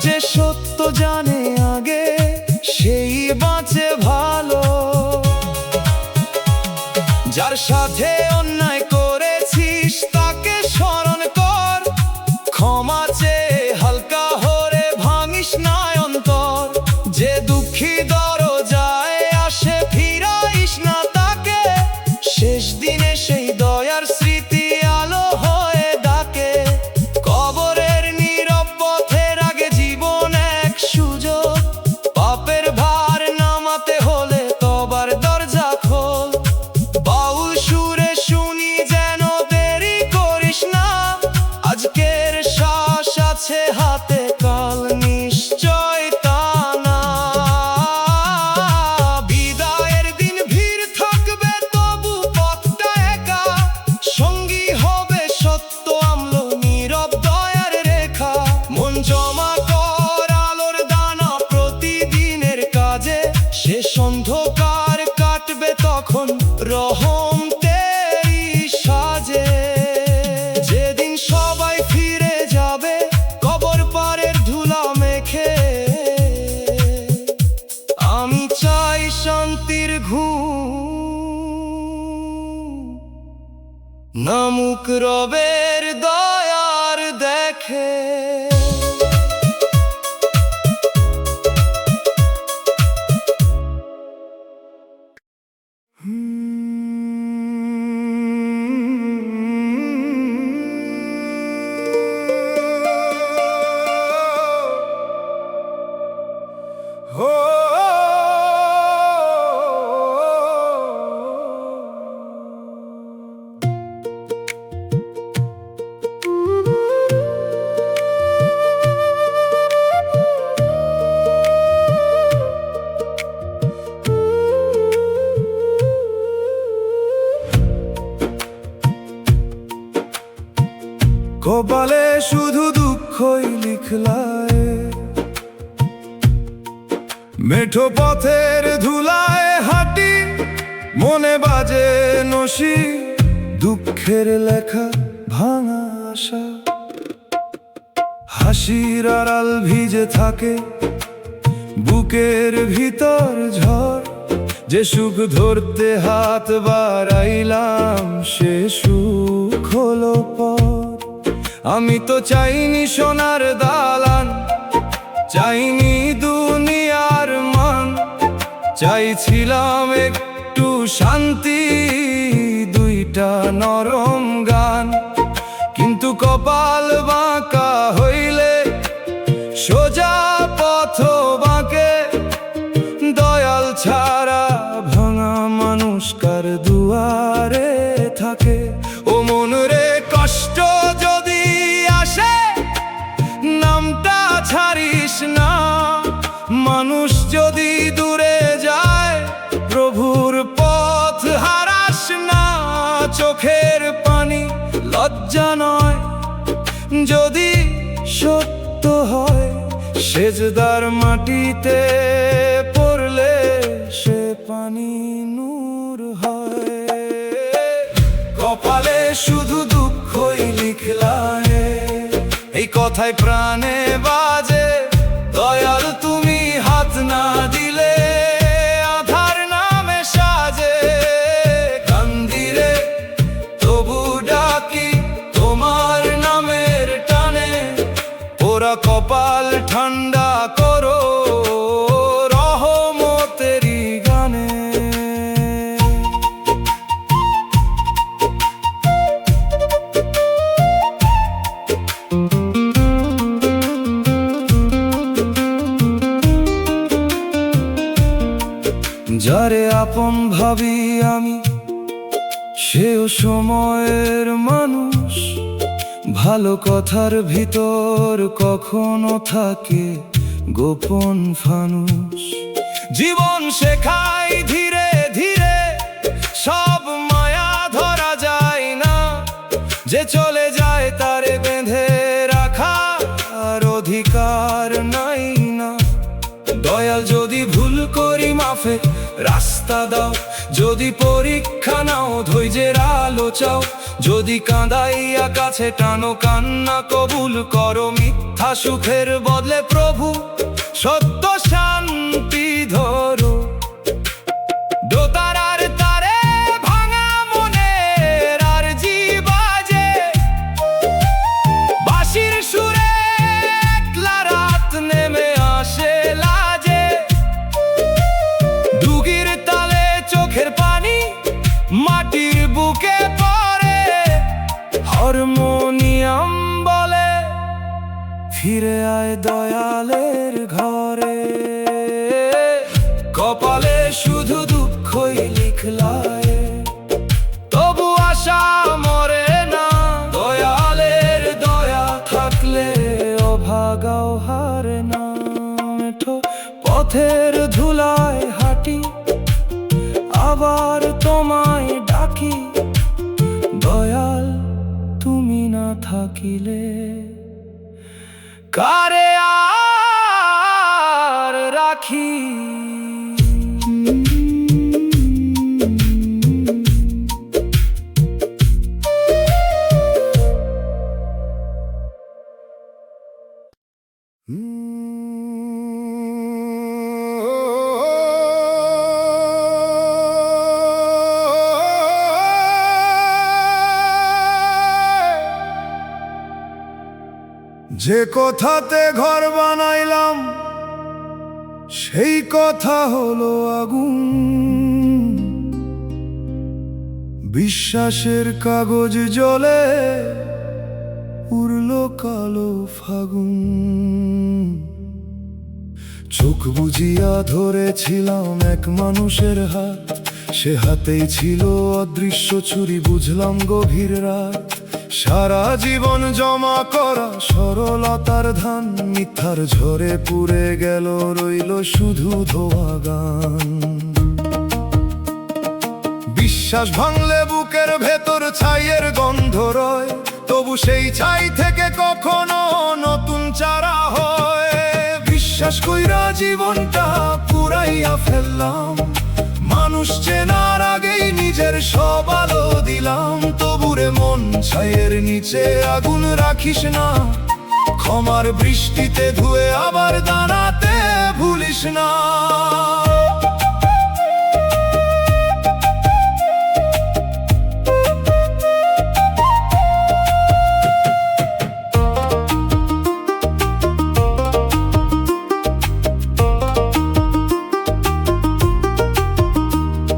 যে সত্য জানে আগে, সেই বাঁচে ভালো। যার সাথে অন্যায় করেছিস তাকে স্মরণ কর। ক্ষমা চেয়ে হালকা হরে ভাঙিস না অন্তর। যে দুঃখী দরজায় আসে কপালে শুধু দুঃখই লিখলায়, মেঠো পথের ধুলায় হাঁটি, মনে বাজে নসি, দুঃখের লেখা ভাঙা আশা। হাসির আড়াল ভিজে থাকে, বুকের ভিতর ঝড়, যে সুখ ধরতে হাত বাড়াইলাম সে সুখ হলো পর। আমি তো চাইনি সোনার দালান, চাইনি দুনিয়ার মান, চাইছিলাম একটু শান্তি, দুইটা নরম গান। কিন্তু কপাল বাঁকা হইলে সোজা পথ বাঁকে, দয়াল ছাড়া ভাঙা মানুষ কার দুয়ারে থাকে। ও মন রে, কষ্ট যদি আসে নামটা ছাড়িস না, মানুষ যদি দূরে যায় প্রভুর পথ হারাস না। চোখের পানি লজ্জা নয়, যদি সত্য হয়, সেজদার মাটিতে পড়লে সে পানি নূর হয়। কপালে শুধু দুঃখই লিখলায়, এই কথায় প্রাণে বাজে, দয়াল তুমি হাত না দিলে আধার নামে সাজে। কান্দিরে তবু ডাকি তোমার নামের টানে, ওরা কপাল ঠান্ডা করো রহমতেরি গানে। যারে আপন ভাবি আমি, সেও সময়ের মানুষ। ভালো কথার ভিতর কখনো থাকে গোপন ফানুষ। জীবন শেখায় ধীরে ধীরে, সব মায়া ধরা যায় না, যে চলে যায় তারে বেঁধে রাখার অধিকার নাই না। দয়াল যদি ভুল করি মাফে রাস্তা দাও, যদি পরীক্ষা নাও ধৈর্যের আলো চাও, যদি কাঁদাইয়া কাছে টানো কান্না কবুল করো। মিথ্যা সুখের বদলে প্রভু সত্য শান্তি ধরো। দোতারার তারে ভাঙা মনের আরজি বাজে, বাঁশির সুরে একলা রাত নেমে আসে লাজে। দুগির তালে চোখের পানি মাটির বুকে পড়ে, হারমোনিয়াম বলে ফিরে আয় দয়ালের ঘরে। কপালে শুধু দুঃখই লিখলায়, তবু আশা মরে না। দয়ালের দয়া থাকলে অভাগাও হারে না। মেঠো পথের ধুলায় হাঁটি, আবার তোমায় ডাকি, দয়াল তুমি না থাকিলে কারে আর রাখি। যে কথাতে ঘর বানাইলাম সেই কথা হলো আগুন। বিশ্বাসের কাগজ জলে উড়লো কালো ফাগুন। চোখ বুজিয়া ধরেছিলাম এক মানুষের হাত, সে হাতেই ছিল অদৃশ্য ছুরি, বুঝলাম গভীর রাত। সারা জীবন জমা করা সরলতার ধান, মিথ্যার ঝরে পুড়ে গেল, রইল শুধু ধোয়া গান। বিশ্বাস ভাঙলে বুকের ভেতর ছাইয়ের গন্ধ রয়, তবু সেই ছাই থেকে কখনো নতুন চারা হয়। বিশ্বাস কইরা জীবনটা পুরাইয়া ফেললাম, মানুষ চেনার আগেই নিজের সব আলো দিলাম। তবুরে মন ছাইয়ের নিচে আগুন রাখিস না, ক্ষমার বৃষ্টিতে ধুয়ে আবার দাঁড়াতে ভুলিস না।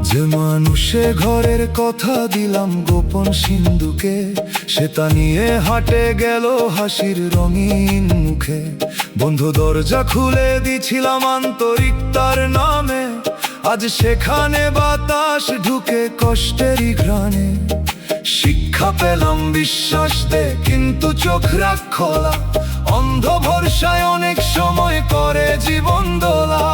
যে মানুষে ঘরের কথা দিলাম গোপন সিন্ধুকে, সে তা নিয়ে হাটে গেল হাসির রঙিন মুখে। বন্ধ দরজা খুলে দিছিলাম আন্তরিকতার নামে, আজ সেখানে বাতাস ঢুকে কষ্টেরই ঘ্রাণে। শিক্ষা পেলাম বিশ্বাস দে কিন্তু চোখ রাখ খোলা, অন্ধ ভরসায় অনেক সময় করে জীবন দোলা।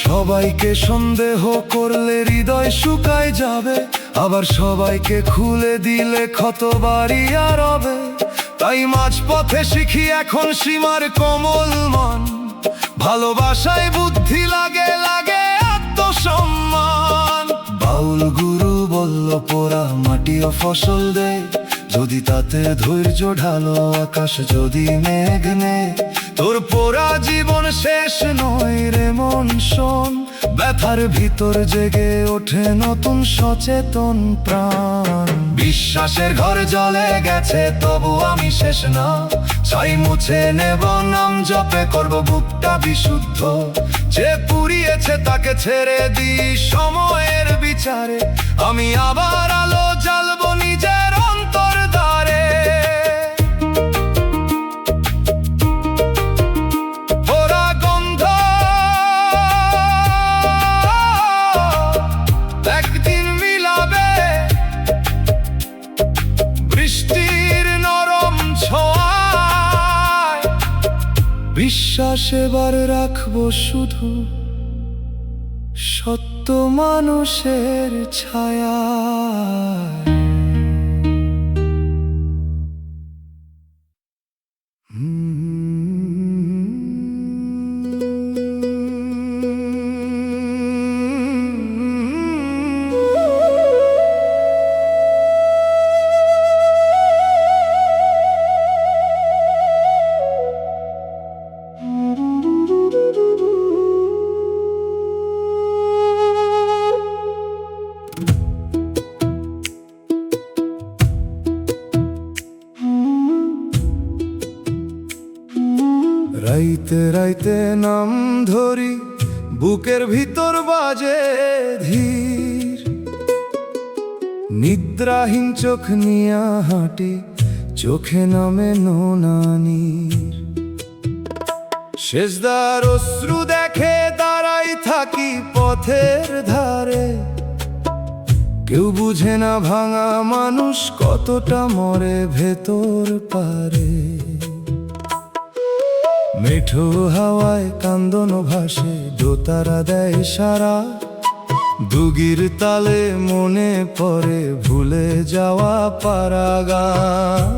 সবাইকে সন্দেহ করলে হৃদয় শুকায় যাবে, আবার সবাইকে খুলে দিলে ক্ষত বাড়িয়া রবে। তাই মাঝপথে শিখি এখন সীমার কোমল মান, ভালোবাসায় বুদ্ধি লাগে লাগে আত্মসম্মান। বাউল গুরু বলল পোড়া মাটিও ফসল দেয়, যদি তাতে ধৈর্য ঢালো আকাশ যদি মেঘ নেই। তোর পোড়া জীবন শেষ নয় রে মন শোন, ব্যথার ভিতর জেগে ওঠে নতুন সচেতন প্রাণ। বিশ্বাসের ঘর জ্বলে গেছে তবু আমি শেষ না, ছাই মুছে নেব নাম জপে করব বুকটা বিশুদ্ধ। যে পুড়িয়েছে তাকে ছেড়ে দিই সময়ের বিচারে, আমি আবার আলো জ্বালবো নিজের অন্তর দ্বারে। পোড়া গন্ধ একদিন মিলাবে বৃষ্টির নরম ছোঁয়ায়। বিশ্বাস এবার রাখবো শুধু সত্য মানুষের ছায়া। রাইতে রাইতে নাম ধরি বুকের ভিতর বাজে ধীর, নিদ্রাহীন চোখ নিয়া হাঁটি চোখে নামে নোনানির। শেষদার অশ্রু দেখে দাঁড়াই থাকি পথের ধারে, কেউ বুঝে না ভাঙা মানুষ কতটা মরে ভেতর পারে। মেঠো হাওয়ায় কান্দন ভাসে দোতারা দেয় সারা, দুগির তালে মনে পড়ে ভুলে যাওয়া পারাগান।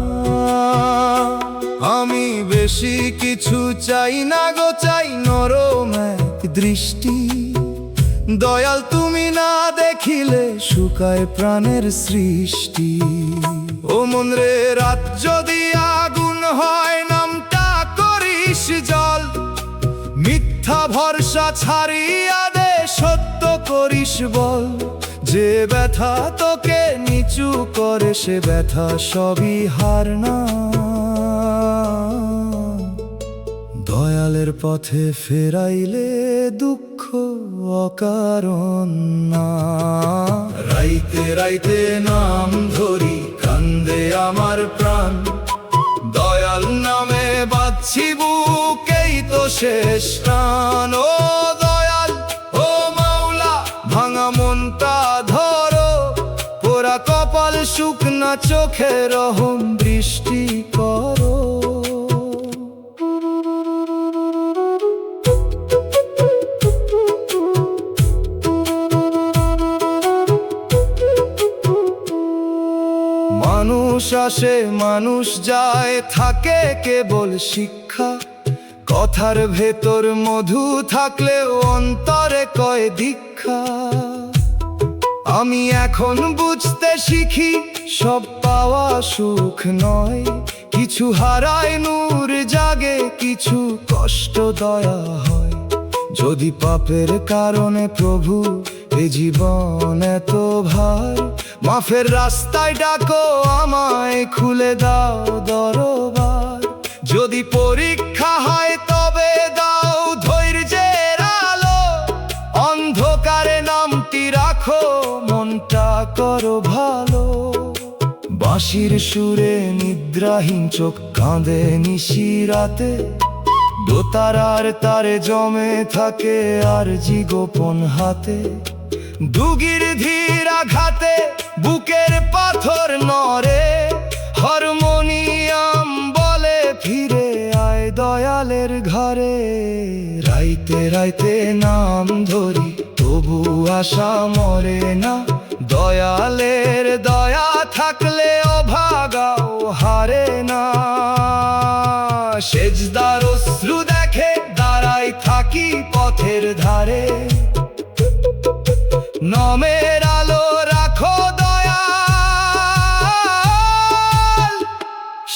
আমি বেশি কিছু চাই না গো, চাই নরম এক দৃষ্টি। দয়াল তুমি না দেখিলে শুকায় প্রাণের সৃষ্টি। ও মন রে রাত যদি আগুন হয় নামটা করিস জল, মিথ্যা ভরসা ছাড়িয়া দে সত্য করিস বল। যে ব্যথা তোকে নিচু করে সে ব্যথা সবই হার না। দয়ালের পথে ফেরাইলে দুঃখ অকারণ না। রাইতে রাইতে নাম ধরি কান্দে আমার প্রাণ, দয়াল নামে বাঁধছি বুকেই তো শেষ প্রাণ। ও দয়াল ও মাওলা ভাঙা মনটা ধরো, পোড়া কপাল শুকনা চোখে রহম বৃষ্টি করো। মানুষ আসে মানুষ যায়, থাকে কেবল শিক্ষা। কথার ভেতর মধু থাকলেও অন্তরে কয় দীক্ষা। আমি এখন বুঝতে শিখি সব পাওয়া সুখ নয়, কিছু হারায় নূর জাগে, কিছু কষ্ট দয়া হয়। যদি পাপের কারণে প্রভু এ জীবন এত ভার, মাফের রাস্তায় ডাকো আমায়, খুলে দাও দরবার। যদি পরীক্ষা হয় তবে দাও ধৈর্যের আলো, অন্ধকারে নামটি রাখো, মনটা করো ভালো। বাঁশির সুরে নিদ্রাহীন চোখ কাঁদে নিশিরাতে, দোতারার তারে জমে থাকে আর জি গোপন হাতে। দুগির ধীর আঘাতে বুকের পাথর নড়ে, হারমোনিয়াম বলে ফিরে আয় দয়ালের ঘরে। রাইতে রাইতে নাম ধরি তবু আশা মরে না, দয়ালের দয়া থাকলে অভাগাও হারে না। সেজদার অশ্রু দেখে দাঁড়াই থাকি পথের ধারে, নমের আলো রাখো দয়াল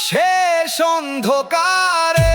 শেষ অন্ধকারে।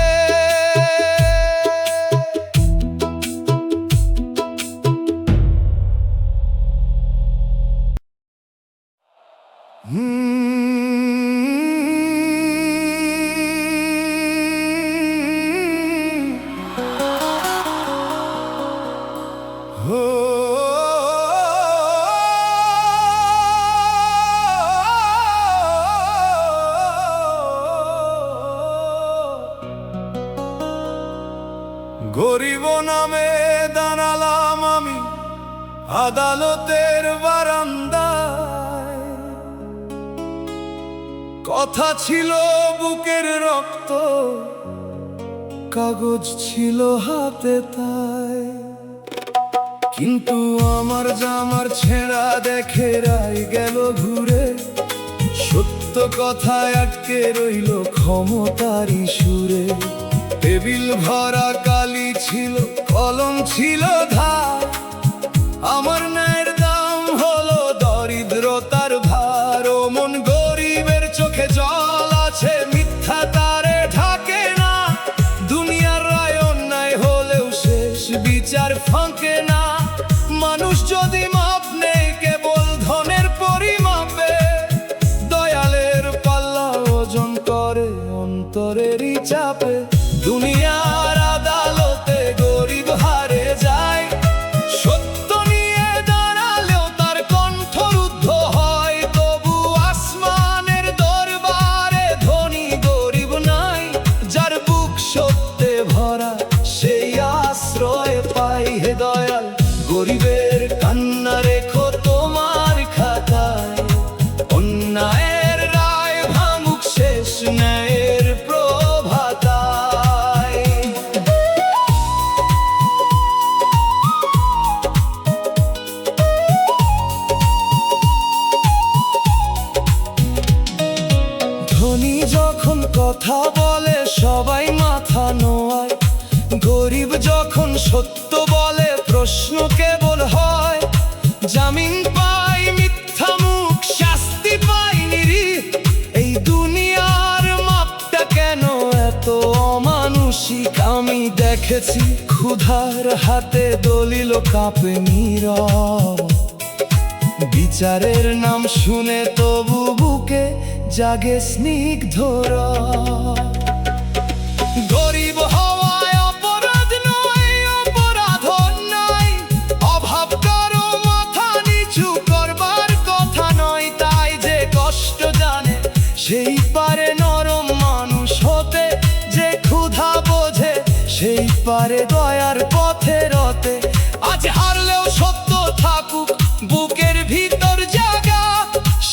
গরিব নামে দাঁড়ালাম আমি আদালতের বারান্দায়, কথা ছিল বুকের রক্ত, কাগজ ছিল হাতে তাই। কিন্তু আমার জামার ছেঁড়া দেখে রাই গেল ঘুরে, সত্য কথায় আটকে রইল ক্ষমতারই সুরে। টেবিল ভরা কালি ছিল, কলম ছিল ধার, আমার ন্যায়ের দাম হলো দরিদ্রতার ভার। ও মন গরিবের চোখে জল আছে, মিথ্যা তারে ঢাকে না, দুনিয়ার রায় অন্যায় হলেও শেষ বিচার ফাঁকে না। মানুষ যদি মাপ নেই কেবল ধনের পরিমাপে, দয়ালের পাল্লা ওজন করে অন্তরেরই চাপে। দুনিয়ার আদালতে গরিব হারে যায়, সত্য নিয়ে দাঁড়ালেও তার কণ্ঠ রুদ্ধ হয়। তবু আসমানের দরবারে ধনী গরিব নাই, যার বুক সত্যে ভরা সেই আশ্রয় পায়। হে দয়াল গরিবের কান্না রেখো তোমার খাতায়, অন্যায়ের রায় ভাঙুক শেষ ন্যায়ের প্রভাতায়। ধনী যখন কথা বলে সবাই মাথা নোয়ায়, গরিব যখন সত্য বলে প্রশ্ন কেবল হয়। জামিন পাই মিথ্যা মুখ, শাস্তি পাই নিরীহ, এই দুনিয়ার মাপটা কেন এত অমানুষিক। আমি দেখেছি ক্ষুধার হাতে দলিল কাঁপে নীরব, বিচারের নাম শুনে তবু বুকে জাগে স্নিগ্ধ রব। গরিব হওয়ায় অপরাধ নয়, অপরাধ অন্যায়, অভাব কারো মাথা নিচু করবার কথা নয়। তাই যে কষ্ট জানে সেই পারে নরম মানুষ হতে, যে ক্ষুধা বোঝে সেই পারে দয়ার পথে রতে। আজ হারলেও সত্য থাকুক বুকের ভিতর জাগা,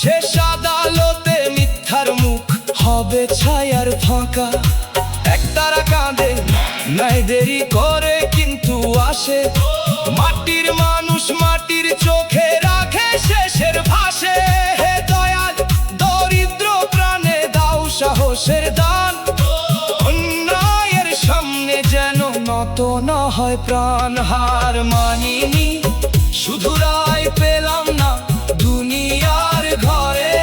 শেষ আদালতে মিথ্যার মুখ হবে ছায়ার ফাঁকা। একতারা কাঁদে নাই দেরি করে কিন্তু আসে, মাটির মানুষ মাটির চোখে রাখে শেষের ভাসে। হে দয়াল দরিদ্র মানুষের দান, অন্যায়ের সামনে যেন নত না হয় প্রাণ। হার মানিনি, শুধু রায় পেলাম না দুনিয়ার ঘরে,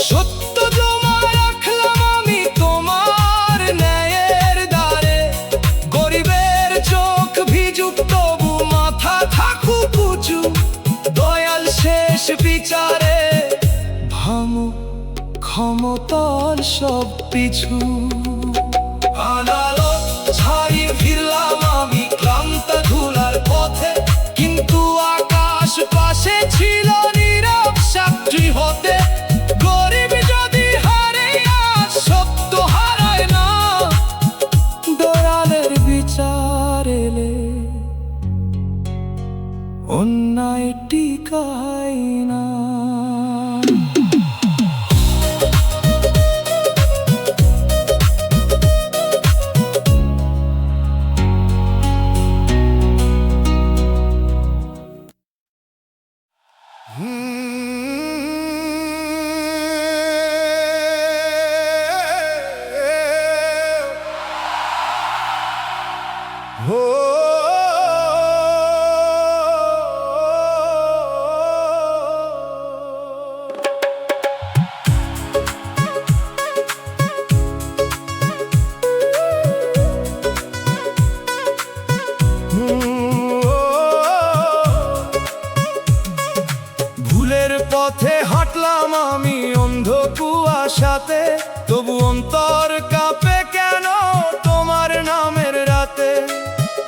সত্য জমা রাখলাম আমি তোমার ন্যায়ের দ্বারে। গরিবের চোখ ভিজুক তবু মাথা থাকুক উঁচু, দয়াল শেষ বিচারে ভাঙুক ক্ষমতার সব পিছু। আদালত ছাড়িয়ে ফিরলাম আমি ক্লান্ত ধুলার পথে, কিন্তু আকাশ পাশে ছিল নীরব সাক্ষী হতে। গরিব যদি হারে আজ সত্য হারায় না, দয়ালের বিচার এলে অন্যায় টিকায় না। ভুলের পথে হাঁটলাম আমি অন্ধ কুয়াশাতে, তবু অন্তর কাঁপে কেন তোমার নামের রাতে।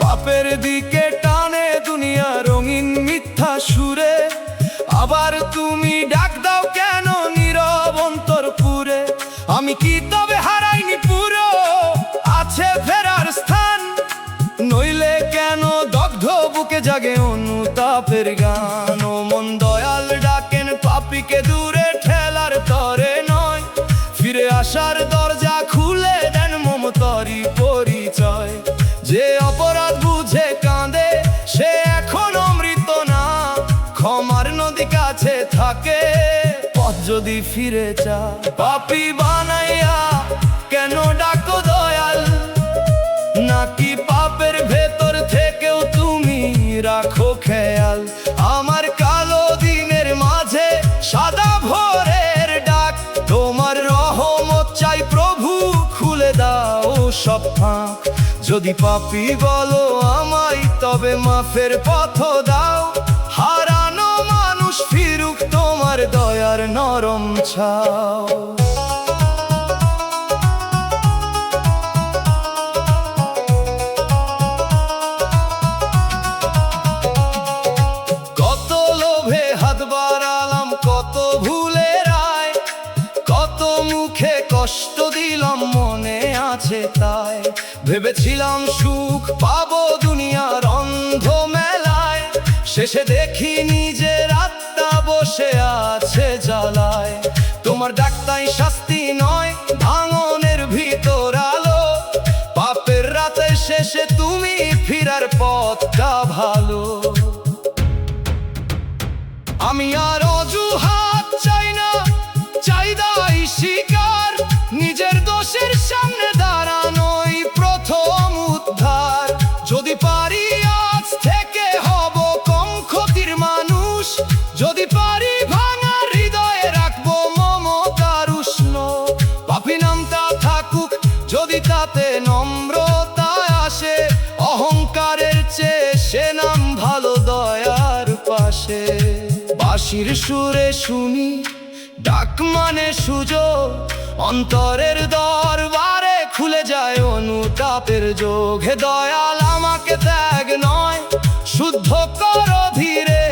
পাপের দিকে টানে দুনিয়া রঙিন মিথ্যা সুরে, আবার তুমি ডাক দাও কেন নীরব অন্তর পুরে। আমি কি তবে হারাইনি পুরো, আছে ফেরার স্থান, নইলে কেন দগ্ধ বুকে জাগে অনুতাপের গান। ও মন দয়াল ডাকেন পাপীকে দূরে ঠেলার তরে নয়, ফিরে আসার দরজা খুলে দেন মমতারি পরিচয়। যে অপরাধ বুঝে কাঁদে সে এখন অমৃত না, ক্ষমার নদী কাছে থাকে পথ যদি ফিরে চা। পাপী বানাইয়া কেন ডাকো দয়াল, নাকি পাপের ভেতর থেকেও তুমি রাখো খেয়াল। আমার কালো দিনের মাঝে সাদা ভোরের ডাক, তোমার রহমত চাই প্রভু, খুলে দাও সব ফাঁক। যদি পাপী বলো আমায় তবে মাফের পথ দাও, হারানো মানুষ ফিরুক তোমার দয়ার নরম ছাও। কত লোভে হাত বাড়ালাম, কত ভুলে রায়, কত মুখে কষ্ট দিলাম মনে আছে তাই। ভেবেছিলাম সুখ পাবো দুনিয়ার অন্ধ মেলায়, শেষে দেখি নিজের আত্মা বসে আছে জ্বালায়। তোমার ডাকতাই শাস্তি নয়, ভাঙনের ভিতর আলো, পাপের রাতে শেষে তুমি ফিরার পথটা ভালো। আমি আর অজুহাত চাই না, চাই দায় স্বীকার, নিজের দোষের সামনে দাঁড়ানোই প্রথম উদ্ধার। যদি পারি আজ থেকে হব কম ক্ষতির মানুষ, যদি পারি ভাঙা হৃদয়ে রাখবো মমতার উষ্ণ। পাপী নামটা থাকুক যদি তাতে নম্রতা আসে, অহংকারের চেয়ে সে নাম ভালো দয়ার পাশে। বাঁশির সুরে শুনি ডাক মানে সুযোগ, অন্তরের দরবারে খুলে যায় অনুতাপের যোগ। হে দয়াল আমাকে ত্যাগ নয়, শুদ্ধ করো ধীরে,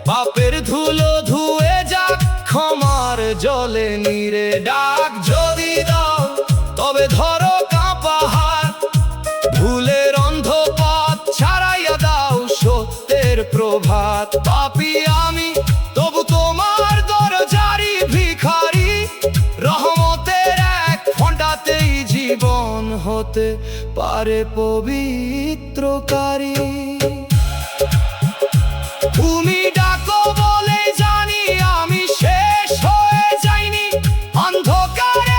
পাপের ধুলো ধুয়ে যাক ক্ষমার জলে নীরে। ডাক যদি দাও তবে ধরো কাঁপা হাত, ভুলের অন্ধ পথ ছাড়াইয়া দাও সত্যের প্রভাত। পাপী আমি তবু তোমার দরজারি ভিখারি, রহমতের এক ফোঁটাতেই জীবন হতে পারে পবিত্রকারী। তুমি ডাকো বলে জানি আমি শেষ হয়ে যাইনি, অন্ধকারে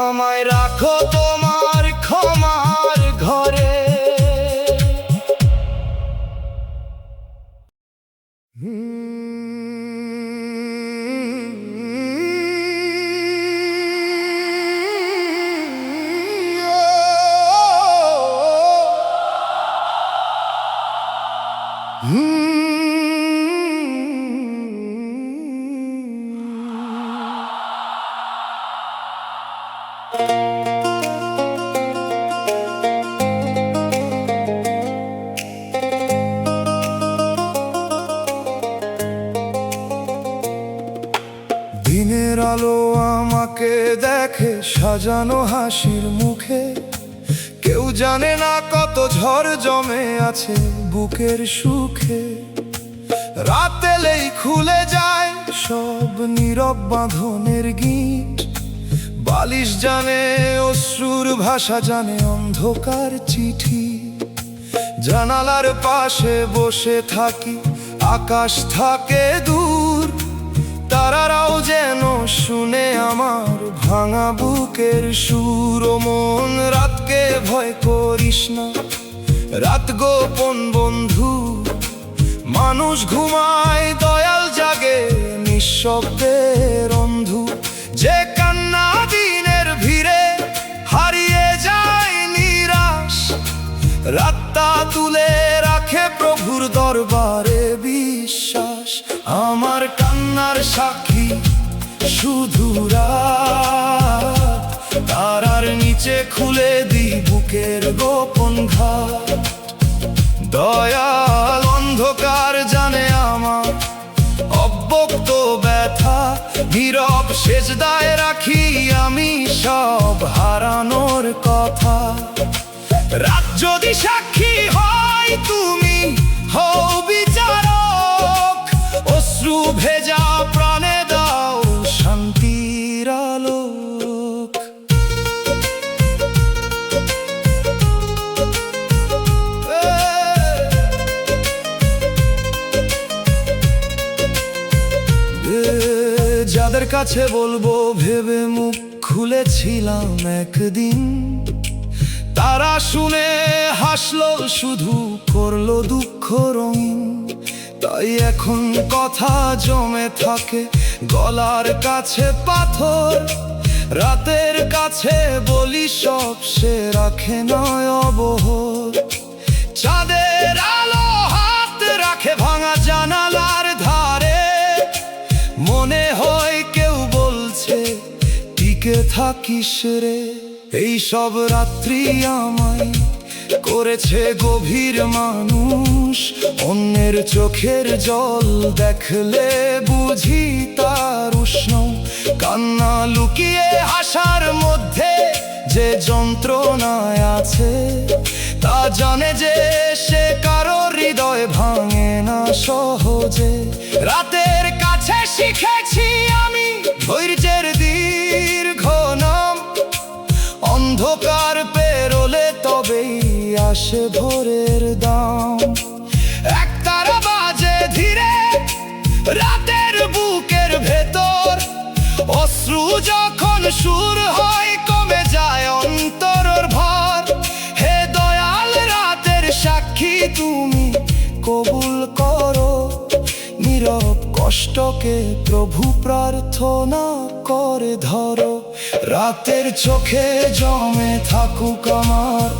আমায় রাখো তোমার ক্ষমার ঘরে। দিনের আলো আমাকে দেখে সাজানো হাসির মুখে, কেউ জানে না কত ঝড় জমে আছে বুকের সুখে। রাত এলেই খুলে যায় সব নীরব বাঁধনের গিঁট, বালিশ জানে অশ্রুর ভাষা, জানে অন্ধকার চিঠি। জানালার পাশে বসে থাকি, আকাশ থাকে দূর, তারারাও যেন শুনে আমার ভাঙা বুকের সুর। ও মন, রাতকে ভয় করিস না, রাত গোপন বন্ধু। মানুষ ঘুমায়, দয়াল জাগে নিঃশব্দের অন্ধু। যে কান্না দিনের ভিড়ে হারিয়ে যায় নিরাশ, রাতটা তুলে রাখে প্রভুর দরবারে বিশ্বাস। আমার কান্নার সাক্ষী শুধু রাত, তারার নিচে খুলে দিই বুকের গোপন ঘাট। দয়াল অন্ধকার জানে আমার অব্যক্ত ব্যথা, নীরব সেজদায় রাখি আমি সব হারানোর কথা। রাত যদি সাক্ষী হয়, তুমি হও বিচারক, অশ্রু ভেজা প্রাণে দাও শান্তির আলোক। যাদের কাছে বলবো ভেবে মুখ খুলেছিলাম একদিন, তারা শুনে হাসলো, শুধু করলো দুঃখ রঙিন। তাই এখন কথা জমে থাকে গলার কাছে পাথর, রাতের কাছে বলি সব সে রাখে নয় অবহর। চাঁদের আলো হাত রাখে ভাঙা জানালার ধারে, মনে হয় কেউ বলছে টিকে থাকিস রে। এই সব রাত্রি আমায় করেছে গভীর মানুষ, অন্যের চোখের জল দেখলে বুঝি তার উষ্ণ। কান্না লুকিয়ে হাসার মধ্যে যে যন্ত্রণায় আছে, তা জানে যে সে কারো হৃদয় ভাঙে না সহজে। রাতের কাছে শিখেছি আমি ধৈর্যের দীর্ঘ নাম, অন্ধকার পেরোলে তবেই আসে ভোরের দাম। একতারা বাজে ধীরে রাতের বুকের ভেতর, অশ্রু যখন সুর হয় কমে যায় অন্তরের ভার। হে দয়াল রাতের সাক্ষী তুমি কবুল করো, নীরব কষ্টকে প্রভু প্রার্থনা করে ধরো। রাতের চোখে জমে থাকুক আমার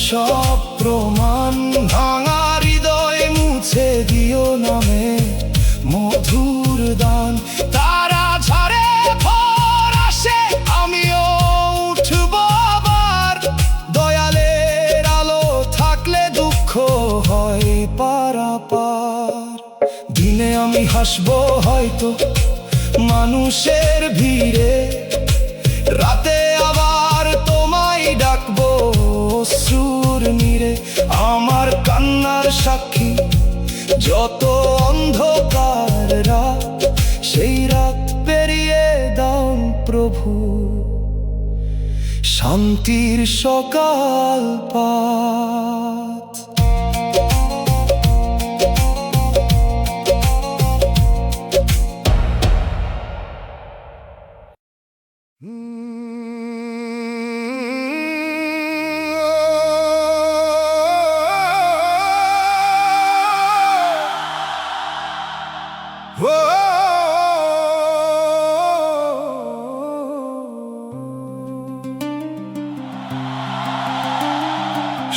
সব প্রমাণ, ভাঙা হৃদয় মুছে দিও নামে মধুর দান। তারা ঝরে ভোর আসে, আমিও উঠব আবার, দয়ালের আলো থাকলে দুঃখ হয় পারাপার। দিনে আমি হাসবো হয়তো মানুষের ভিড়ে, রাতে আবার তোমায় ডাকবো অশ্রুর নীড়ে। আমার কান্নার সাক্ষী যত অন্ধকার রাত, সেই রাত পেরিয়ে দাও প্রভু শান্তির সকাল পাত।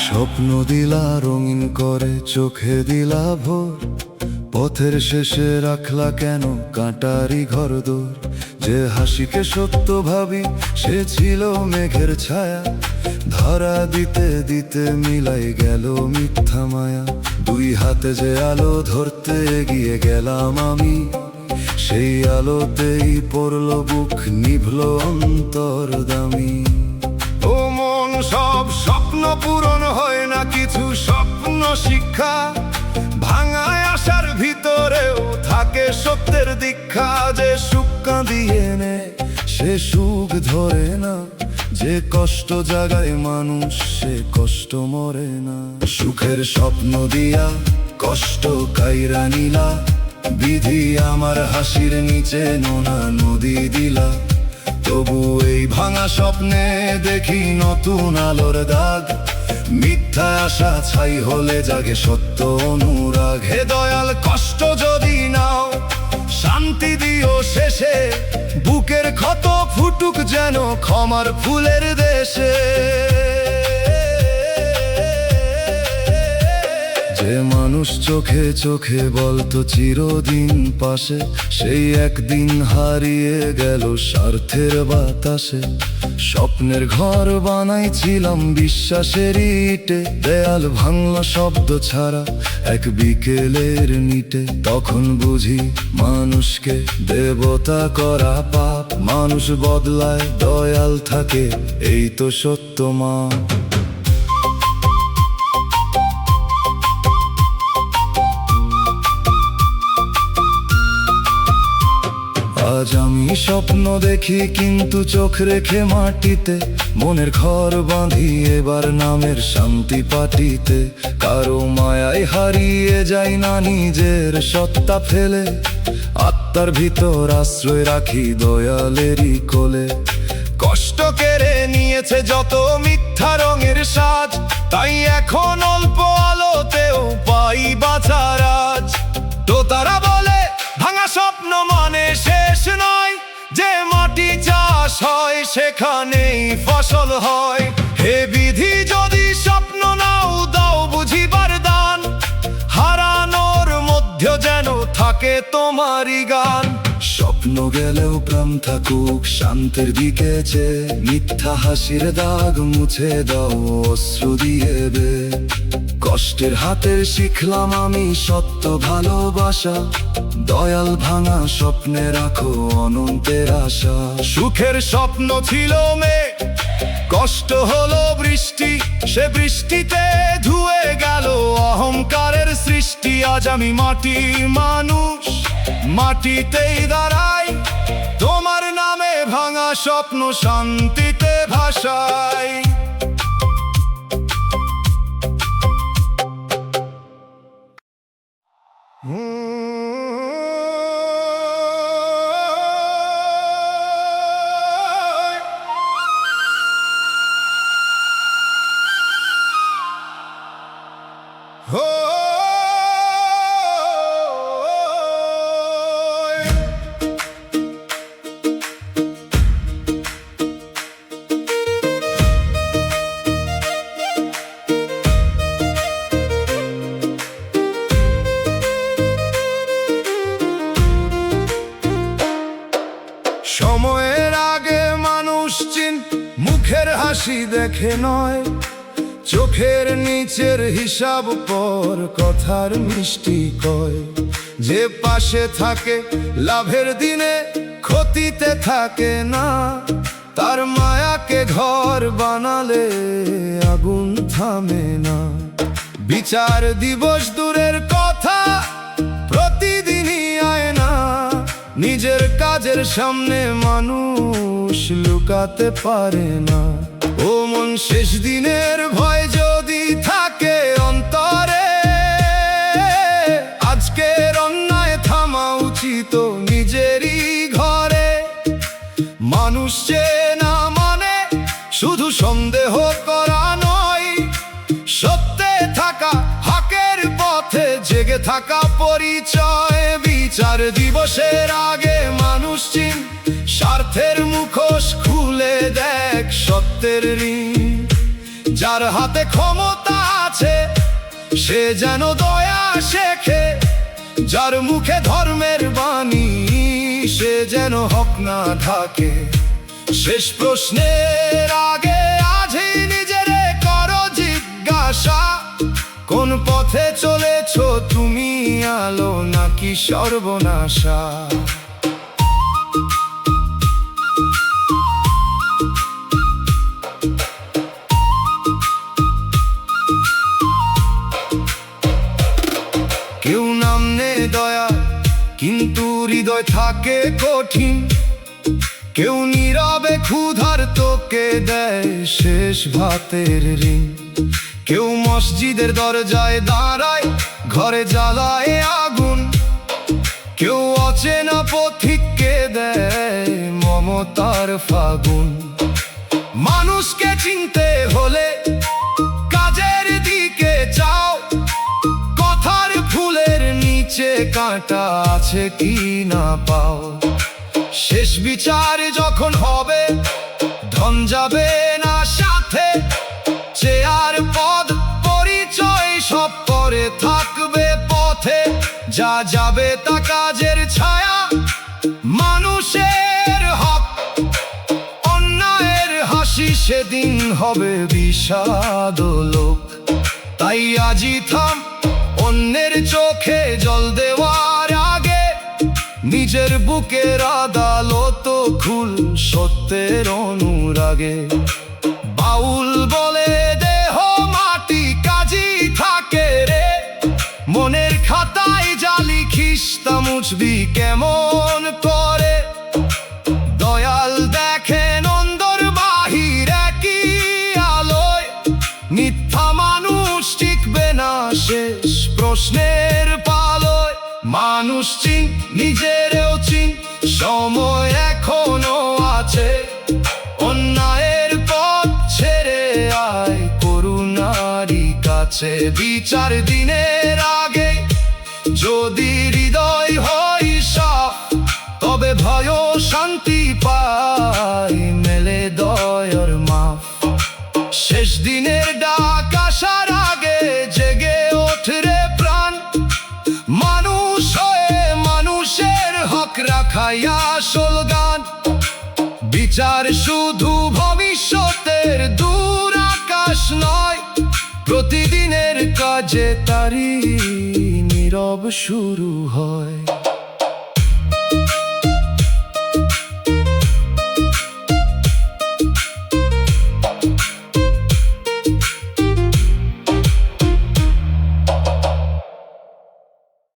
স্বপ্ন দিলা রঙিন করে চোখে দিলা ভোর, পথের শেষে রাখলা কেন কাঁটারি ঘরদোর। যে হাসিকে সত্য ভাবি সে ছিল মেঘের ছায়া, ধরা দিতে দিতে মিলাই গেল মিথ্যা মায়া। দুই হাতে যে আলো ধরতে এগিয়ে গেলাম আমি, সেই আলোতেই পড়ল বুক, নিভল অন্তর দামি। ও মন, সব স্বপ্ন পূরণ হয় না, কিছু স্বপ্ন শিক্ষা। ভাঙায় আশার ভিতরেও থাকে সত্যের দীক্ষা। যে সুখ কাঁদিয়ে নেয় সে সুখ ধরে না, যে কষ্ট জাগায় মানুষ সে কষ্ট মরে না। সুখের স্বপ্ন দিয়া কষ্ট কাইরা নিলা, বিধি আমার হাসির নিচে নোনা নদী দিলা। তবু এই ভাঙা স্বপ্নে দেখি নতুন আলোর দাগ, মিথ্যা আশা ছাই হলে জাগে সত্য অনুরাগ। হে দয়াল, কষ্ট যদি নাও শান্তি দিও শেষে, বুকের ক্ষত ফুটুক যেন ক্ষমার ফুলের দেশে। যে মানুষ চোখে চোখে বলতো চিরদিন পাশে, সেই একদিন হারিয়ে গেল স্বার্থের বাতাসে। স্বপ্নের ঘর বানাইছিলাম বিশ্বাসের ইটে, দেয়াল ভাঙল শব্দ ছাড়া এক বিকেলের নিটে। তখন বুঝি মানুষকে দেবতা করা পাপ, মানুষ বদলায় দয়াল থাকে, এই তো সত্য মা। আজ আমি স্বপ্ন দেখি কিন্তু চোখ রেখে মাটিতে, মনের ঘর বাঁধি এবার নামের শান্তি পাটিতে। কারো মায়ায় হারিয়ে যাই না নিজের সত্তা ফেলে, আত্মার ভিতর আশ্রয় রাখি দয়ালেরই কোলে। কষ্ট কেড়ে নিয়েছে যত মিথ্যা রঙের সাজ, তাই এখন অল্প আলোতেও পাই বাঁচার আজ। তো তারা বলে ভাঙা স্বপ্ন মানে শেষ নয়, যে মাটি চাষ হয় সেখানেই ফসল হয়। হে বিধি, যদি স্বপ্ন নাও দাও বুঝিবার দান, হারানোর মধ্যে যেন থাকে তোমারই গান। স্বপ্ন গেলেও প্রাণ থাকুক শান্তির দিকে চেয়ে, মিথ্যা হাসির দাগ মুছে দাও অশ্রু দিয়ে বে। কষ্টের হাতের শিখলাম আমি সত্য ভালোবাসা, দয়াল ভাঙা স্বপ্নে রাখো অনন্তের আশা। সুখের স্বপ্ন ছিল মেঘ, কষ্ট হলো বৃষ্টি, সে বৃষ্টিতে ধুয়ে গেল অহংকারের সৃষ্টি। আজ আমি মাটির মানুষ, মাটিতেই দাঁড়াই, তোমার নামে ভাঙা স্বপ্ন শান্তিতে ভাসাই। সময়ের আগে মানুষ চিন মুখের হাসি দেখে নয়, চোখের নিচের হিসাব পর কথার মিষ্টি কয়। যে পাশে থাকে লাভের দিনে ক্ষতিতে থাকে না, তার মায়াকে ঘর বানালে আগুন থামে না। বিচার দিবস দূরের কথা, প্রতিদিনই আয় না, নিজের কাজের সামনে মানুষ লুকাতে পারে না। ও মন, শেষ দিনের ভয় যদি থাকে অন্তরে, আজকের অন্যায় থামা উচিত নিজেরই ঘরে। মানুষ চেনা মানে শুধু সন্দেহ করা নয়, সত্যে থাকা, হকের পথে জেগে থাকা পরিচয়। বিচার দিবসের আগে মানুষ চিন স্বার্থের মুখোশ খুলে দেখ সত্যের ঋণ। যার হাতে ক্ষমতা আছে, সে যেন দয়া শেখে। যার মুখে ধর্মের বাণী, সে যেন হক না ঢাকে। শেষ প্রশ্নের আগে আজই নিজেরে করো জিজ্ঞাসা, কোন পথে চলেছ তুমি, আলো নাকি সর্বনাশা? কেউ নাম নে দয়া, কিন্তু হৃদয় থাকে কঠিন। কেউ নীরবে ক্ষুধার তোকে দেয় শেষ ভাতের ঋণ। কেউ মসজিদের দরজায় দাঁড়ায়, ঘরে জ্বালায় আগুন। কেউ অচেনা পথিককে দেয় মমতার ফাগুন। মানুষকে চিনতে হলে কাজের দিকে চাও, কথার ফুলের নিচে কাঁটা আছে কি না পাও। শেষ বিচার যখন হবে, ধন যাবে না সাথে। চেয়ার পদ পরিচয় সব পরে থাকবে পথে। যা যাবে তা কাজের ছায়া, মানুষের হক অন্যায়ের হাসি সেদিন হবে বিষাদলোক। তাই আজই থাম, অন্যের চোখে জল দেওয়ার আগে নিজের বুকের আদালত খুল সত্যের অনুরাগে। বাউল বলে দেহ মাটি কাজী থাকে রে, মনের খাতায় জালি খিস্তা মুছবি কেমন করে। দয়াল দেখেন অন্দর বাহির একই আলোয়, মিথ্যা মানুষ টিকবে না শেষ প্রশ্নের পালয়। মানুষ চিন, নিজেরও চিন, সময় এখনো আছে। অন্যায়ের পথ ছেড়ে আয় করুণারই কাছে। বিচার দিনের আগে যদি হৃদয় হয় সাফ, তবে ভয় শান্তি পায় মেলে দয়ার মাফ। শেষ দিনের ডাক আসার আগে জেগে ওঠরে প্রাণ, মানুষ হয়ে মানুষের হক রাখাই আসল গান। বিচার শুধু ভবিষ্যতের দূর আকাশ নয়, প্রতিদিনের কাজে তারই নীরব শুরু হয়।